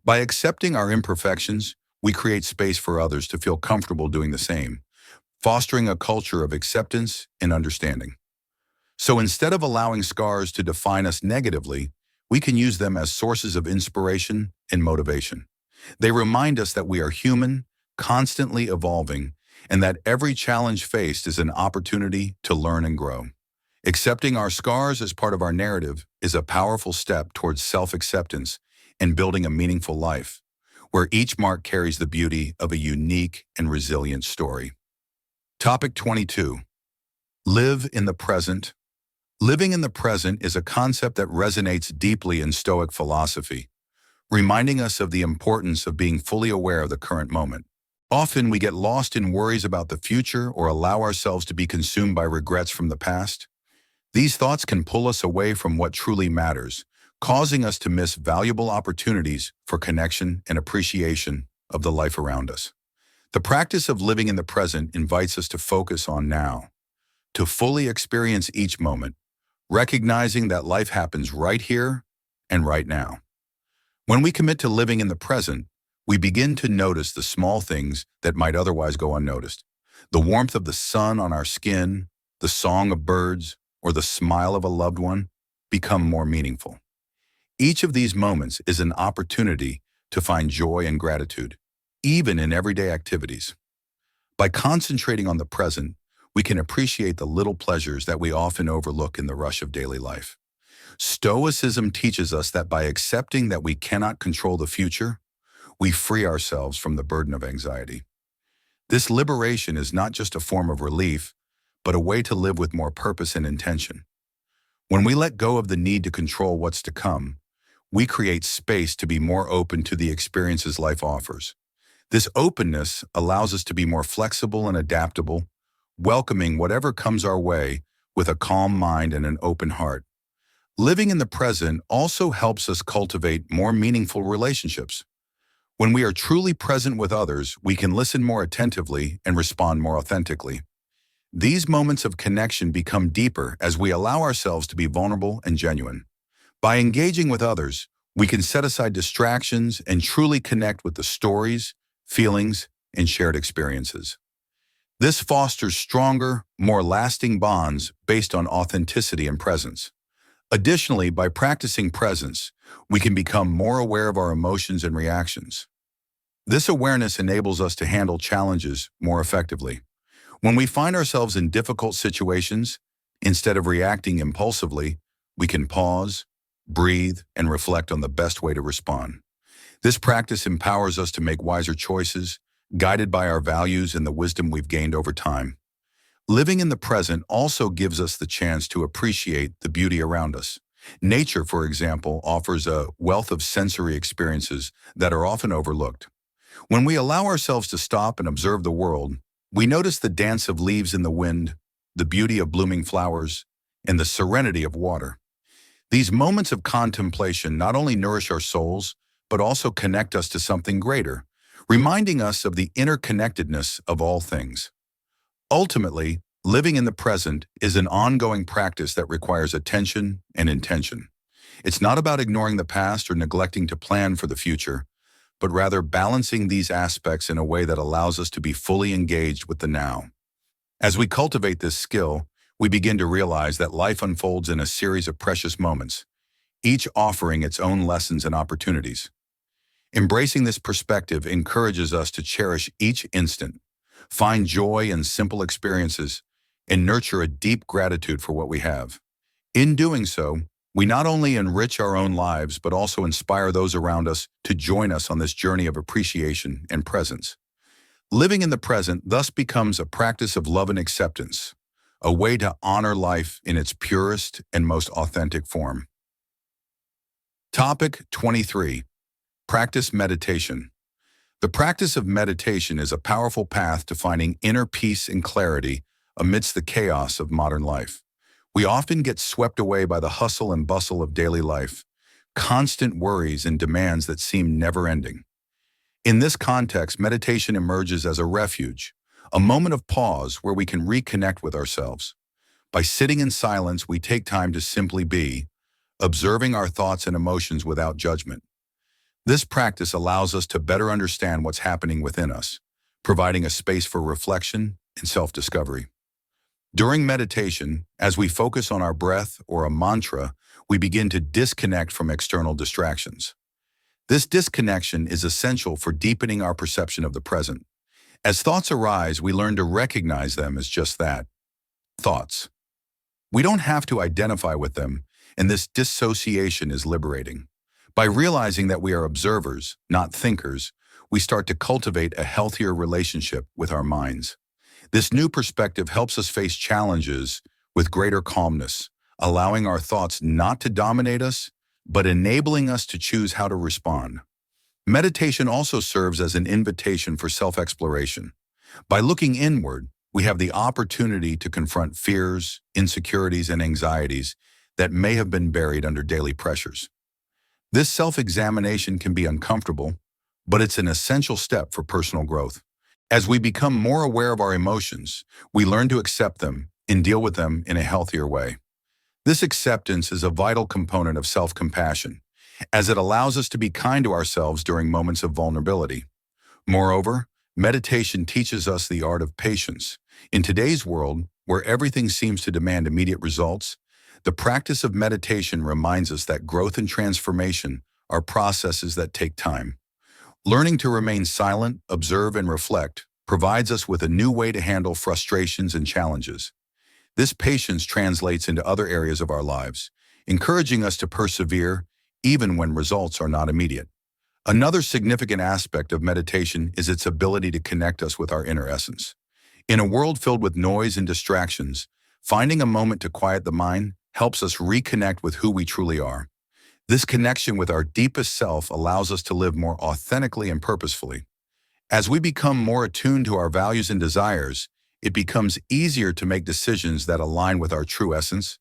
By accepting our imperfections, we create space for others to feel comfortable doing the same, fostering a culture of acceptance and understanding. So instead of allowing scars to define us negatively, we can use them as sources of inspiration and motivation. They remind us that we are human, constantly evolving, and that every challenge faced is an opportunity to learn and grow. Accepting our scars as part of our narrative is a powerful step towards self-acceptance and building a meaningful life. where each mark carries the beauty of a unique and resilient story. Topic 22. Live in the present. Living in the present is a concept that resonates deeply in Stoic philosophy, reminding us of the importance of being fully aware of the current moment. Often we get lost in worries about the future or allow ourselves to be consumed by regrets from the past. These thoughts can pull us away from what truly matters, causing us to miss valuable opportunities for connection and appreciation of the life around us. The practice of living in the present invites us to focus on now, to fully experience each moment, recognizing that life happens right here and right now. When we commit to living in the present, we begin to notice the small things that might otherwise go unnoticed. The warmth of the sun on our skin, the song of birds, or the smile of a loved one become more meaningful. Each of these moments is an opportunity to find joy and gratitude, even in everyday activities. By concentrating on the present, we can appreciate the little pleasures that we often overlook in the rush of daily life. Stoicism teaches us that by accepting that we cannot control the future, we free ourselves from the burden of anxiety. This liberation is not just a form of relief, but a way to live with more purpose and intention. When we let go of the need to control what's to come, we create space to be more open to the experiences life offers. This openness allows us to be more flexible and adaptable, welcoming whatever comes our way with a calm mind and an open heart. Living in the present also helps us cultivate more meaningful relationships. When we are truly present with others, we can listen more attentively and respond more authentically. These moments of connection become deeper as we allow ourselves to be vulnerable and genuine. By engaging with others, we can set aside distractions and truly connect with the stories, feelings, and shared experiences. This fosters stronger, more lasting bonds based on authenticity and presence. Additionally, by practicing presence, we can become more aware of our emotions and reactions. This awareness enables us to handle challenges more effectively. When we find ourselves in difficult situations, instead of reacting impulsively, we can pause, breathe, and reflect on the best way to respond. This practice empowers us to make wiser choices, guided by our values and the wisdom we've gained over time. Living in the present also gives us the chance to appreciate the beauty around us. Nature, for example, offers a wealth of sensory experiences that are often overlooked. When we allow ourselves to stop and observe the world, we notice the dance of leaves in the wind, the beauty of blooming flowers, and the serenity of water. These moments of contemplation not only nourish our souls, but also connect us to something greater, reminding us of the interconnectedness of all things. Ultimately, living in the present is an ongoing practice that requires attention and intention. It's not about ignoring the past or neglecting to plan for the future, but rather balancing these aspects in a way that allows us to be fully engaged with the now. As we cultivate this skill, we begin to realize that life unfolds in a series of precious moments, each offering its own lessons and opportunities. Embracing this perspective encourages us to cherish each instant, find joy in simple experiences, and nurture a deep gratitude for what we have. In doing so, we not only enrich our own lives, but also inspire those around us to join us on this journey of appreciation and presence. Living in the present thus becomes a practice of love and acceptance, a way to honor life in its purest and most authentic form. Topic 23. Practice meditation. The practice of meditation is a powerful path to finding inner peace and clarity amidst the chaos of modern life. We often get swept away by the hustle and bustle of daily life, constant worries and demands that seem never-ending. In this context, meditation emerges as a refuge, a moment of pause where we can reconnect with ourselves. By sitting in silence, we take time to simply be, observing our thoughts and emotions without judgment. This practice allows us to better understand what's happening within us, providing a space for reflection and self-discovery. During meditation, as we focus on our breath or a mantra, we begin to disconnect from external distractions. This disconnection is essential for deepening our perception of the present. As thoughts arise, we learn to recognize them as just that, thoughts. We don't have to identify with them, and this dissociation is liberating. By realizing that we are observers, not thinkers, we start to cultivate a healthier relationship with our minds. This new perspective helps us face challenges with greater calmness, allowing our thoughts not to dominate us, but enabling us to choose how to respond. Meditation also serves as an invitation for self-exploration. By looking inward, we have the opportunity to confront fears, insecurities, and anxieties that may have been buried under daily pressures. This self-examination can be uncomfortable, but it's an essential step for personal growth. As we become more aware of our emotions, we learn to accept them and deal with them in a healthier way. This acceptance is a vital component of self-compassion, as it allows us to be kind to ourselves during moments of vulnerability. Moreover, meditation teaches us the art of patience. In today's world, where everything seems to demand immediate results, the practice of meditation reminds us that growth and transformation are processes that take time. Learning to remain silent, observe, and reflect provides us with a new way to handle frustrations and challenges. This patience translates into other areas of our lives, encouraging us to persevere even when results are not immediate. Another significant aspect of meditation is its ability to connect us with our inner essence. In a world filled with noise and distractions, finding a moment to quiet the mind helps us reconnect with who we truly are. This connection with our deepest self allows us to live more authentically and purposefully. As we become more attuned to our values and desires, it becomes easier to make decisions that align with our true essence,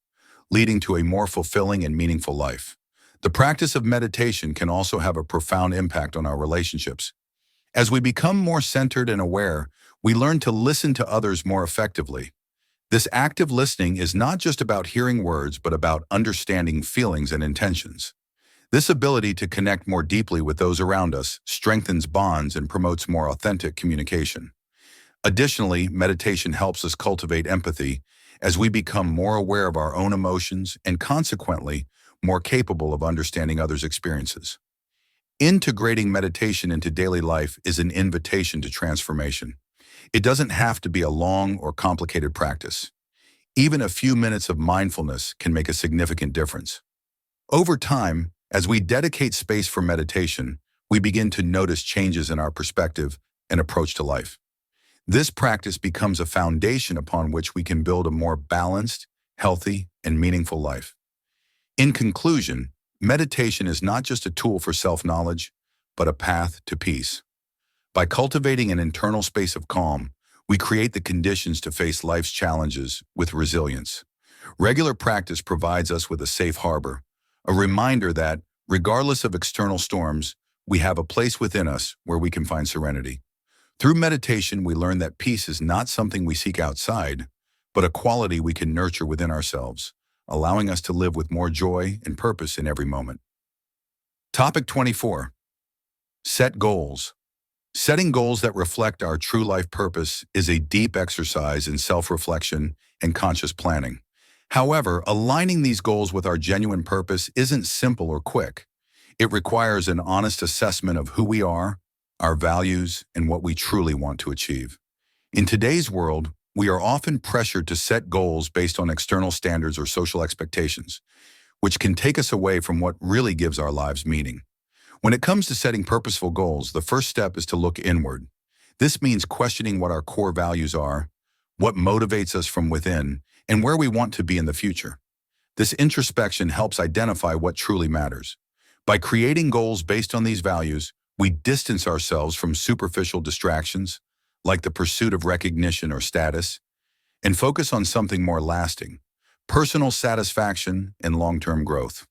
leading to a more fulfilling and meaningful life. The practice of meditation can also have a profound impact on our relationships. As we become more centered and aware, we learn to listen to others more effectively. This active listening is not just about hearing words, but about understanding feelings and intentions. This ability to connect more deeply with those around us strengthens bonds and promotes more authentic communication. Additionally, meditation helps us cultivate empathy as we become more aware of our own emotions and consequently more capable of understanding others' experiences. Integrating meditation into daily life is an invitation to transformation. It doesn't have to be a long or complicated practice. Even a few minutes of mindfulness can make a significant difference. Over time, as we dedicate space for meditation, we begin to notice changes in our perspective and approach to life. This practice becomes a foundation upon which we can build a more balanced, healthy, and meaningful life. In conclusion, meditation is not just a tool for self-knowledge, but a path to peace. By cultivating an internal space of calm, we create the conditions to face life's challenges with resilience. Regular practice provides us with a safe harbor, a reminder that, regardless of external storms, we have a place within us where we can find serenity. Through meditation, we learn that peace is not something we seek outside, but a quality we can nurture within ourselves, allowing us to live with more joy and purpose in every moment. Topic 24. Set goals. Setting goals that reflect our true life purpose is a deep exercise in self-reflection and conscious planning. However, aligning these goals with our genuine purpose isn't simple or quick. It requires an honest assessment of who we are, our values, and what we truly want to achieve. In today's world, we are often pressured to set goals based on external standards or social expectations, which can take us away from what really gives our lives meaning. When it comes to setting purposeful goals, the first step is to look inward. This means questioning what our core values are, what motivates us from within, and where we want to be in the future. This introspection helps identify what truly matters. By creating goals based on these values, we distance ourselves from superficial distractions, like the pursuit of recognition or status, and focus on something more lasting, personal satisfaction and long-term growth.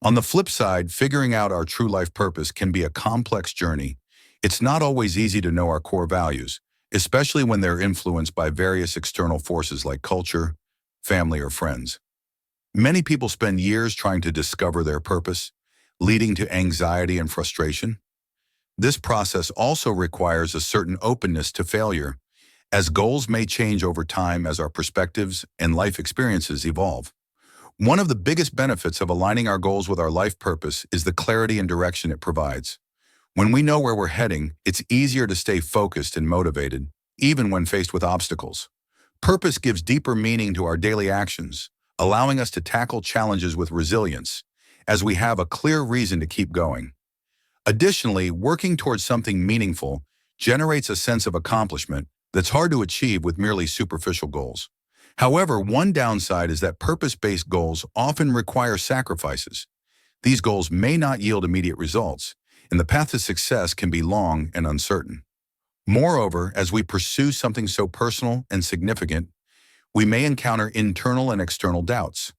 On the flip side, figuring out our true life purpose can be a complex journey. It's not always easy to know our core values, especially when they're influenced by various external forces like culture, family, or friends. Many people spend years trying to discover their purpose, leading to anxiety and frustration. This process also requires a certain openness to failure, as goals may change over time as our perspectives and life experiences evolve. One of the biggest benefits of aligning our goals with our life purpose is the clarity and direction it provides. When we know where we're heading, it's easier to stay focused and motivated, even when faced with obstacles. Purpose gives deeper meaning to our daily actions, allowing us to tackle challenges with resilience, as we have a clear reason to keep going. Additionally, working towards something meaningful generates a sense of accomplishment that's hard to achieve with merely superficial goals. However, one downside is that purpose-based goals often require sacrifices. These goals may not yield immediate results, and the path to success can be long and uncertain. Moreover, as we pursue something so personal and significant, we may encounter internal and external doubts.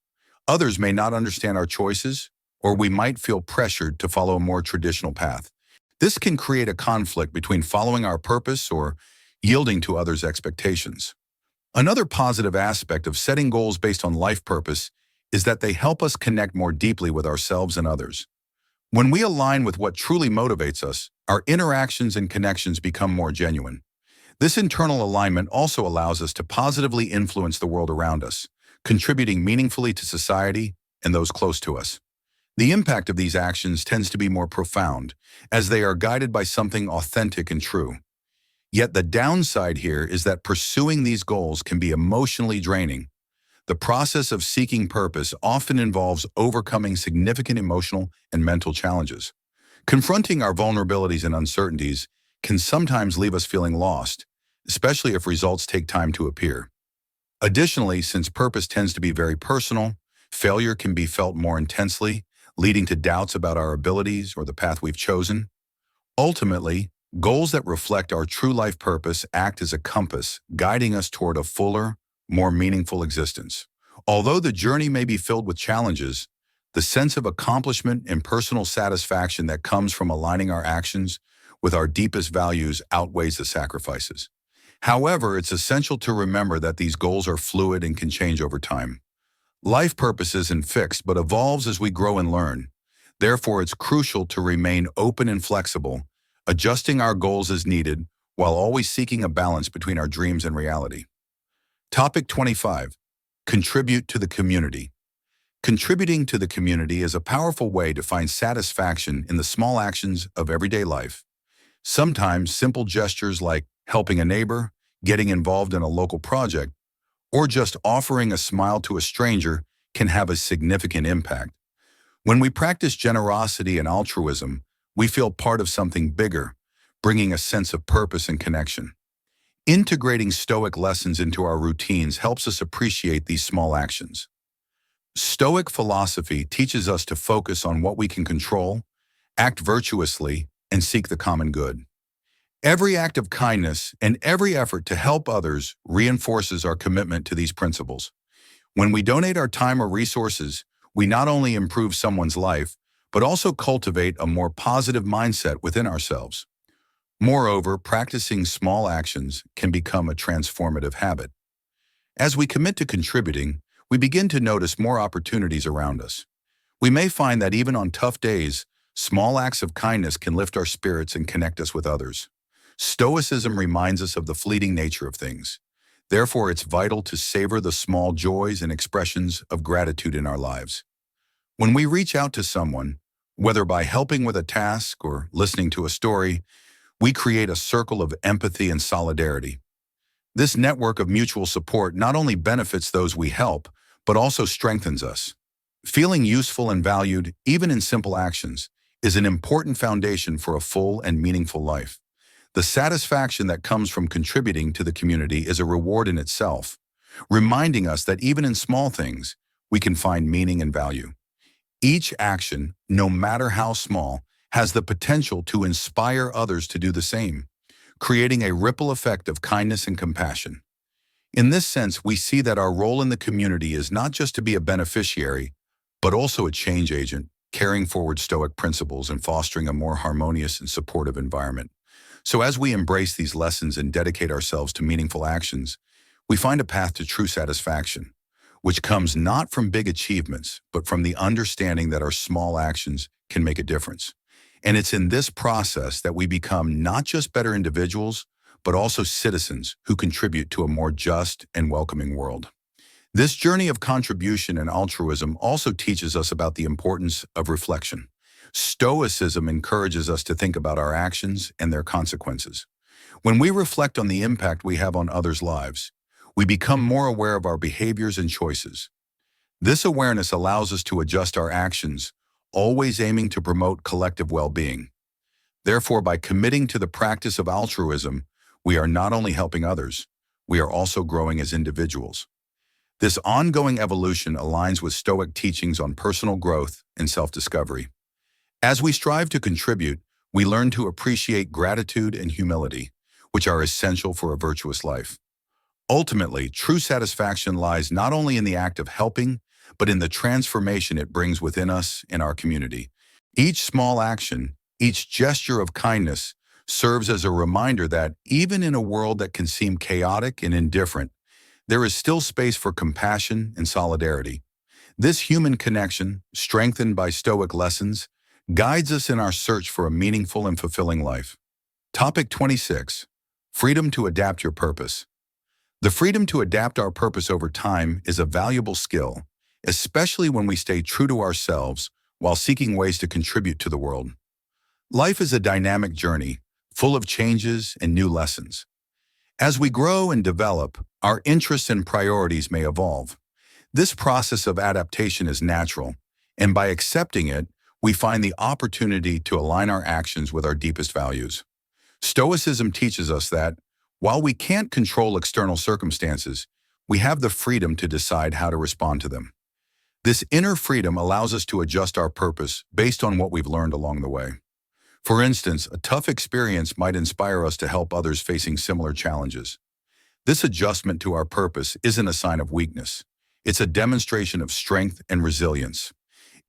Others may not understand our choices, or we might feel pressured to follow a more traditional path. This can create a conflict between following our purpose or yielding to others' expectations. Another positive aspect of setting goals based on life purpose is that they help us connect more deeply with ourselves and others. When we align with what truly motivates us, our interactions and connections become more genuine. This internal alignment also allows us to positively influence the world around us, contributing meaningfully to society and those close to us. The impact of these actions tends to be more profound, as they are guided by something authentic and true. Yet the downside here is that pursuing these goals can be emotionally draining. The process of seeking purpose often involves overcoming significant emotional and mental challenges. Confronting our vulnerabilities and uncertainties can sometimes leave us feeling lost, especially if results take time to appear. Additionally, since purpose tends to be very personal, failure can be felt more intensely, leading to doubts about our abilities or the path we've chosen. Ultimately, goals that reflect our true life purpose act as a compass, guiding us toward a fuller, more meaningful existence. Although the journey may be filled with challenges, the sense of accomplishment and personal satisfaction that comes from aligning our actions with our deepest values outweighs the sacrifices. However, it's essential to remember that these goals are fluid and can change over time. Life purpose isn't fixed but evolves as we grow and learn. Therefore, it's crucial to remain open and flexible, adjusting our goals as needed while always seeking a balance between our dreams and reality. Topic 25. Contribute to the community. Contributing to the community is a powerful way to find satisfaction in the small actions of everyday life. Sometimes simple gestures like helping a neighbor, getting involved in a local project, or just offering a smile to a stranger can have a significant impact. When we practice generosity and altruism, we feel part of something bigger, bringing a sense of purpose and connection. Integrating Stoic lessons into our routines helps us appreciate these small actions. Stoic philosophy teaches us to focus on what we can control, act virtuously, and seek the common good. Every act of kindness and every effort to help others reinforces our commitment to these principles. When we donate our time or resources, we not only improve someone's life, but also cultivate a more positive mindset within ourselves. Moreover, practicing small actions can become a transformative habit. As we commit to contributing, we begin to notice more opportunities around us. We may find that even on tough days, small acts of kindness can lift our spirits and connect us with others. Stoicism reminds us of the fleeting nature of things. Therefore, it's vital to savor the small joys and expressions of gratitude in our lives. When we reach out to someone, whether by helping with a task or listening to a story, we create a circle of empathy and solidarity. This network of mutual support not only benefits those we help, but also strengthens us. Feeling useful and valued, even in simple actions, is an important foundation for a full and meaningful life. The satisfaction that comes from contributing to the community is a reward in itself, reminding us that even in small things, we can find meaning and value. Each action, no matter how small, has the potential to inspire others to do the same, creating a ripple effect of kindness and compassion. In this sense, we see that our role in the community is not just to be a beneficiary, but also a change agent, carrying forward Stoic principles and fostering a more harmonious and supportive environment. So as we embrace these lessons and dedicate ourselves to meaningful actions, we find a path to true satisfaction, which comes not from big achievements, but from the understanding that our small actions can make a difference. And it's in this process that we become not just better individuals, but also citizens who contribute to a more just and welcoming world. This journey of contribution and altruism also teaches us about the importance of reflection. Stoicism encourages us to think about our actions and their consequences. When we reflect on the impact we have on others' lives, we become more aware of our behaviors and choices. This awareness allows us to adjust our actions, always aiming to promote collective well-being. Therefore, by committing to the practice of altruism, we are not only helping others, we are also growing as individuals. This ongoing evolution aligns with Stoic teachings on personal growth and self-discovery. As we strive to contribute, we learn to appreciate gratitude and humility, which are essential for a virtuous life. Ultimately, true satisfaction lies not only in the act of helping, but in the transformation it brings within us and our community. Each small action, each gesture of kindness, serves as a reminder that even in a world that can seem chaotic and indifferent, there is still space for compassion and solidarity. This human connection, strengthened by Stoic lessons, guides us in our search for a meaningful and fulfilling life. Topic 26. Freedom to adapt your purpose. The freedom to adapt our purpose over time is a valuable skill, especially when we stay true to ourselves while seeking ways to contribute to the world. Life is a dynamic journey, full of changes and new lessons. As we grow and develop, our interests and priorities may evolve. This process of adaptation is natural, and by accepting it, we find the opportunity to align our actions with our deepest values. Stoicism teaches us that, while we can't control external circumstances, we have the freedom to decide how to respond to them. This inner freedom allows us to adjust our purpose based on what we've learned along the way. For instance, a tough experience might inspire us to help others facing similar challenges. This adjustment to our purpose isn't a sign of weakness. It's a demonstration of strength and resilience.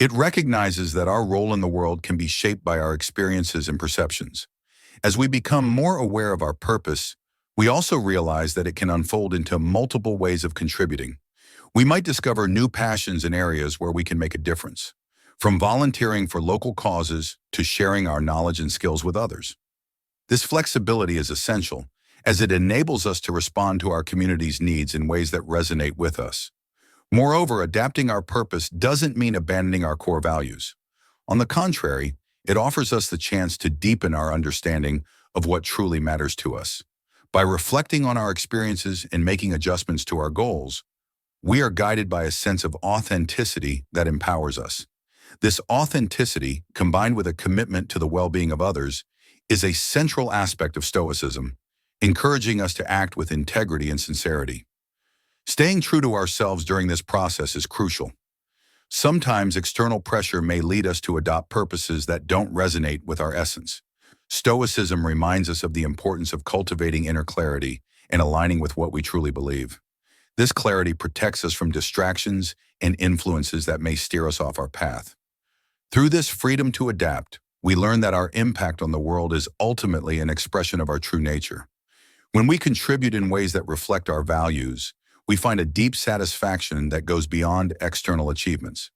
It recognizes that our role in the world can be shaped by our experiences and perceptions. As we become more aware of our purpose, we also realize that it can unfold into multiple ways of contributing. We might discover new passions in areas where we can make a difference, from volunteering for local causes to sharing our knowledge and skills with others. This flexibility is essential, as it enables us to respond to our community's needs in ways that resonate with us. Moreover, adapting our purpose doesn't mean abandoning our core values. On the contrary, it offers us the chance to deepen our understanding of what truly matters to us. By reflecting on our experiences and making adjustments to our goals, we are guided by a sense of authenticity that empowers us. This authenticity, combined with a commitment to the well-being of others, is a central aspect of Stoicism, encouraging us to act with integrity and sincerity. Staying true to ourselves during this process is crucial. Sometimes external pressure may lead us to adopt purposes that don't resonate with our essence. Stoicism reminds us of the importance of cultivating inner clarity and aligning with what we truly believe. This clarity protects us from distractions and influences that may steer us off our path. Through this freedom to adapt, we learn that our impact on the world is ultimately an expression of our true nature. When we contribute in ways that reflect our values, we find a deep satisfaction that goes beyond external achievements.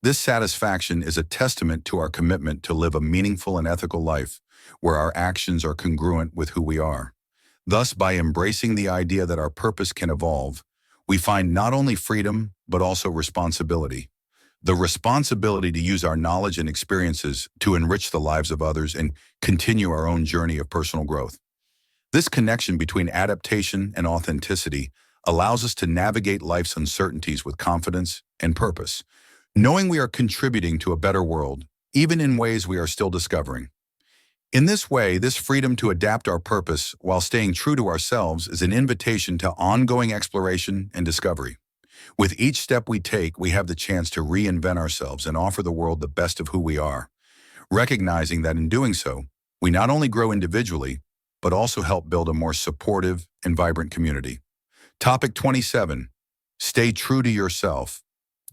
This satisfaction is a testament to our commitment to live a meaningful and ethical life, where our actions are congruent with who we are. Thus, by embracing the idea that our purpose can evolve, we find not only freedom, but also responsibility. The responsibility to use our knowledge and experiences to enrich the lives of others and continue our own journey of personal growth. This connection between adaptation and authenticity allows us to navigate life's uncertainties with confidence and purpose, knowing we are contributing to a better world, even in ways we are still discovering. In this way, this freedom to adapt our purpose while staying true to ourselves is an invitation to ongoing exploration and discovery. With each step we take, we have the chance to reinvent ourselves and offer the world the best of who we are, recognizing that in doing so, we not only grow individually, but also help build a more supportive and vibrant community. Topic 27. Stay true to yourself.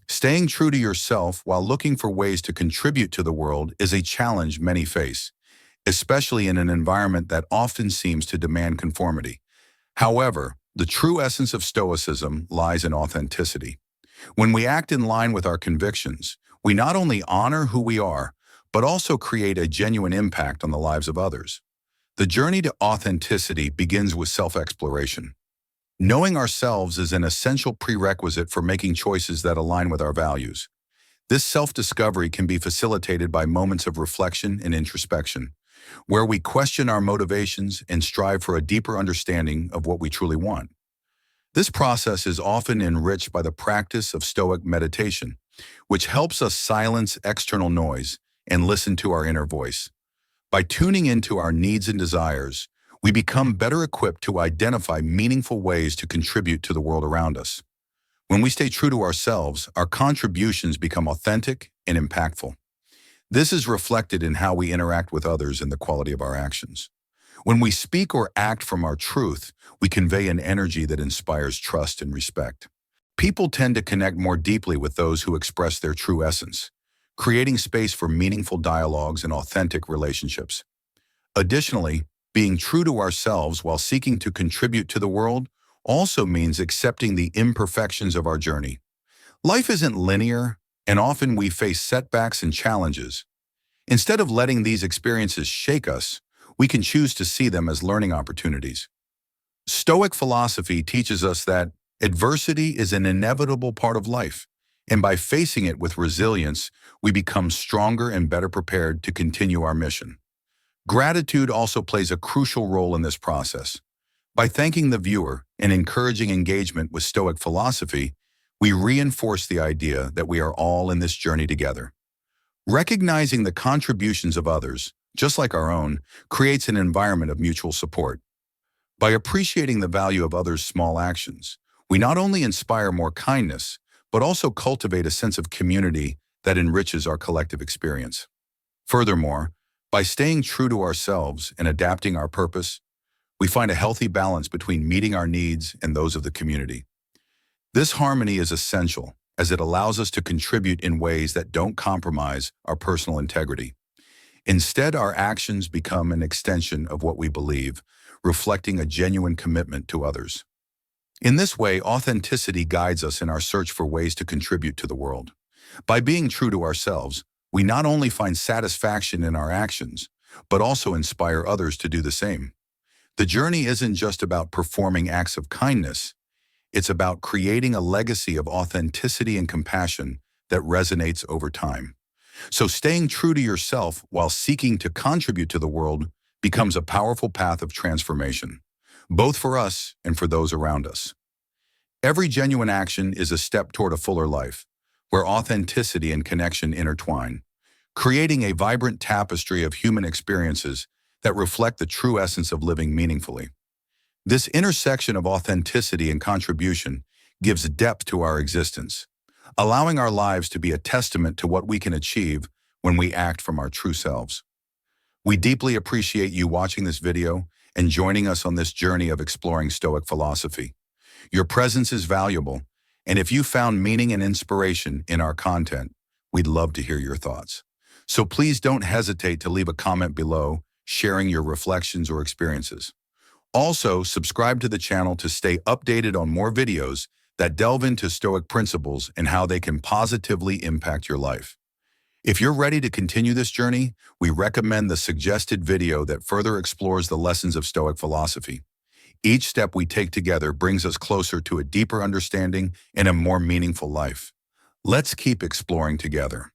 Staying true to yourself while looking for ways to contribute to the world is a challenge many face, especially in an environment that often seems to demand conformity. However, the true essence of Stoicism lies in authenticity. When we act in line with our convictions, we not only honor who we are, but also create a genuine impact on the lives of others. The journey to authenticity begins with self-exploration. Knowing ourselves is an essential prerequisite for making choices that align with our values. This self-discovery can be facilitated by moments of reflection and introspection, where we question our motivations and strive for a deeper understanding of what we truly want. This process is often enriched by the practice of Stoic meditation, which helps us silence external noise and listen to our inner voice. By tuning into our needs and desires, we become better equipped to identify meaningful ways to contribute to the world around us. When we stay true to ourselves, our contributions become authentic and impactful. This is reflected in how we interact with others and the quality of our actions. When we speak or act from our truth, we convey an energy that inspires trust and respect. People tend to connect more deeply with those who express their true essence, creating space for meaningful dialogues and authentic relationships. Additionally, being true to ourselves while seeking to contribute to the world also means accepting the imperfections of our journey. Life isn't linear, and often we face setbacks and challenges. Instead of letting these experiences shake us, we can choose to see them as learning opportunities. Stoic philosophy teaches us that adversity is an inevitable part of life, and by facing it with resilience, we become stronger and better prepared to continue our mission. Gratitude also plays a crucial role in this process. By thanking the viewer and encouraging engagement with Stoic philosophy, we reinforce the idea that we are all in this journey together. Recognizing the contributions of others, just like our own, creates an environment of mutual support. By appreciating the value of others' small actions, we not only inspire more kindness, but also cultivate a sense of community that enriches our collective experience. Furthermore, by staying true to ourselves and adapting our purpose, we find a healthy balance between meeting our needs and those of the community. This harmony is essential as it allows us to contribute in ways that don't compromise our personal integrity. Instead, our actions become an extension of what we believe, reflecting a genuine commitment to others. In this way, authenticity guides us in our search for ways to contribute to the world. By being true to ourselves, we not only find satisfaction in our actions, but also inspire others to do the same. The journey isn't just about performing acts of kindness. It's about creating a legacy of authenticity and compassion that resonates over time. So staying true to yourself while seeking to contribute to the world becomes a powerful path of transformation, both for us and for those around us. Every genuine action is a step toward a fuller life, where authenticity and connection intertwine, creating a vibrant tapestry of human experiences that reflect the true essence of living meaningfully. This intersection of authenticity and contribution gives depth to our existence, allowing our lives to be a testament to what we can achieve when we act from our true selves. We deeply appreciate you watching this video and joining us on this journey of exploring Stoic philosophy. Your presence is valuable, and if you found meaning and inspiration in our content, we'd love to hear your thoughts. So please don't hesitate to leave a comment below, sharing your reflections or experiences. Also, subscribe to the channel to stay updated on more videos that delve into Stoic principles and how they can positively impact your life. If you're ready to continue this journey, we recommend the suggested video that further explores the lessons of Stoic philosophy. Each step we take together brings us closer to a deeper understanding and a more meaningful life. Let's keep exploring together.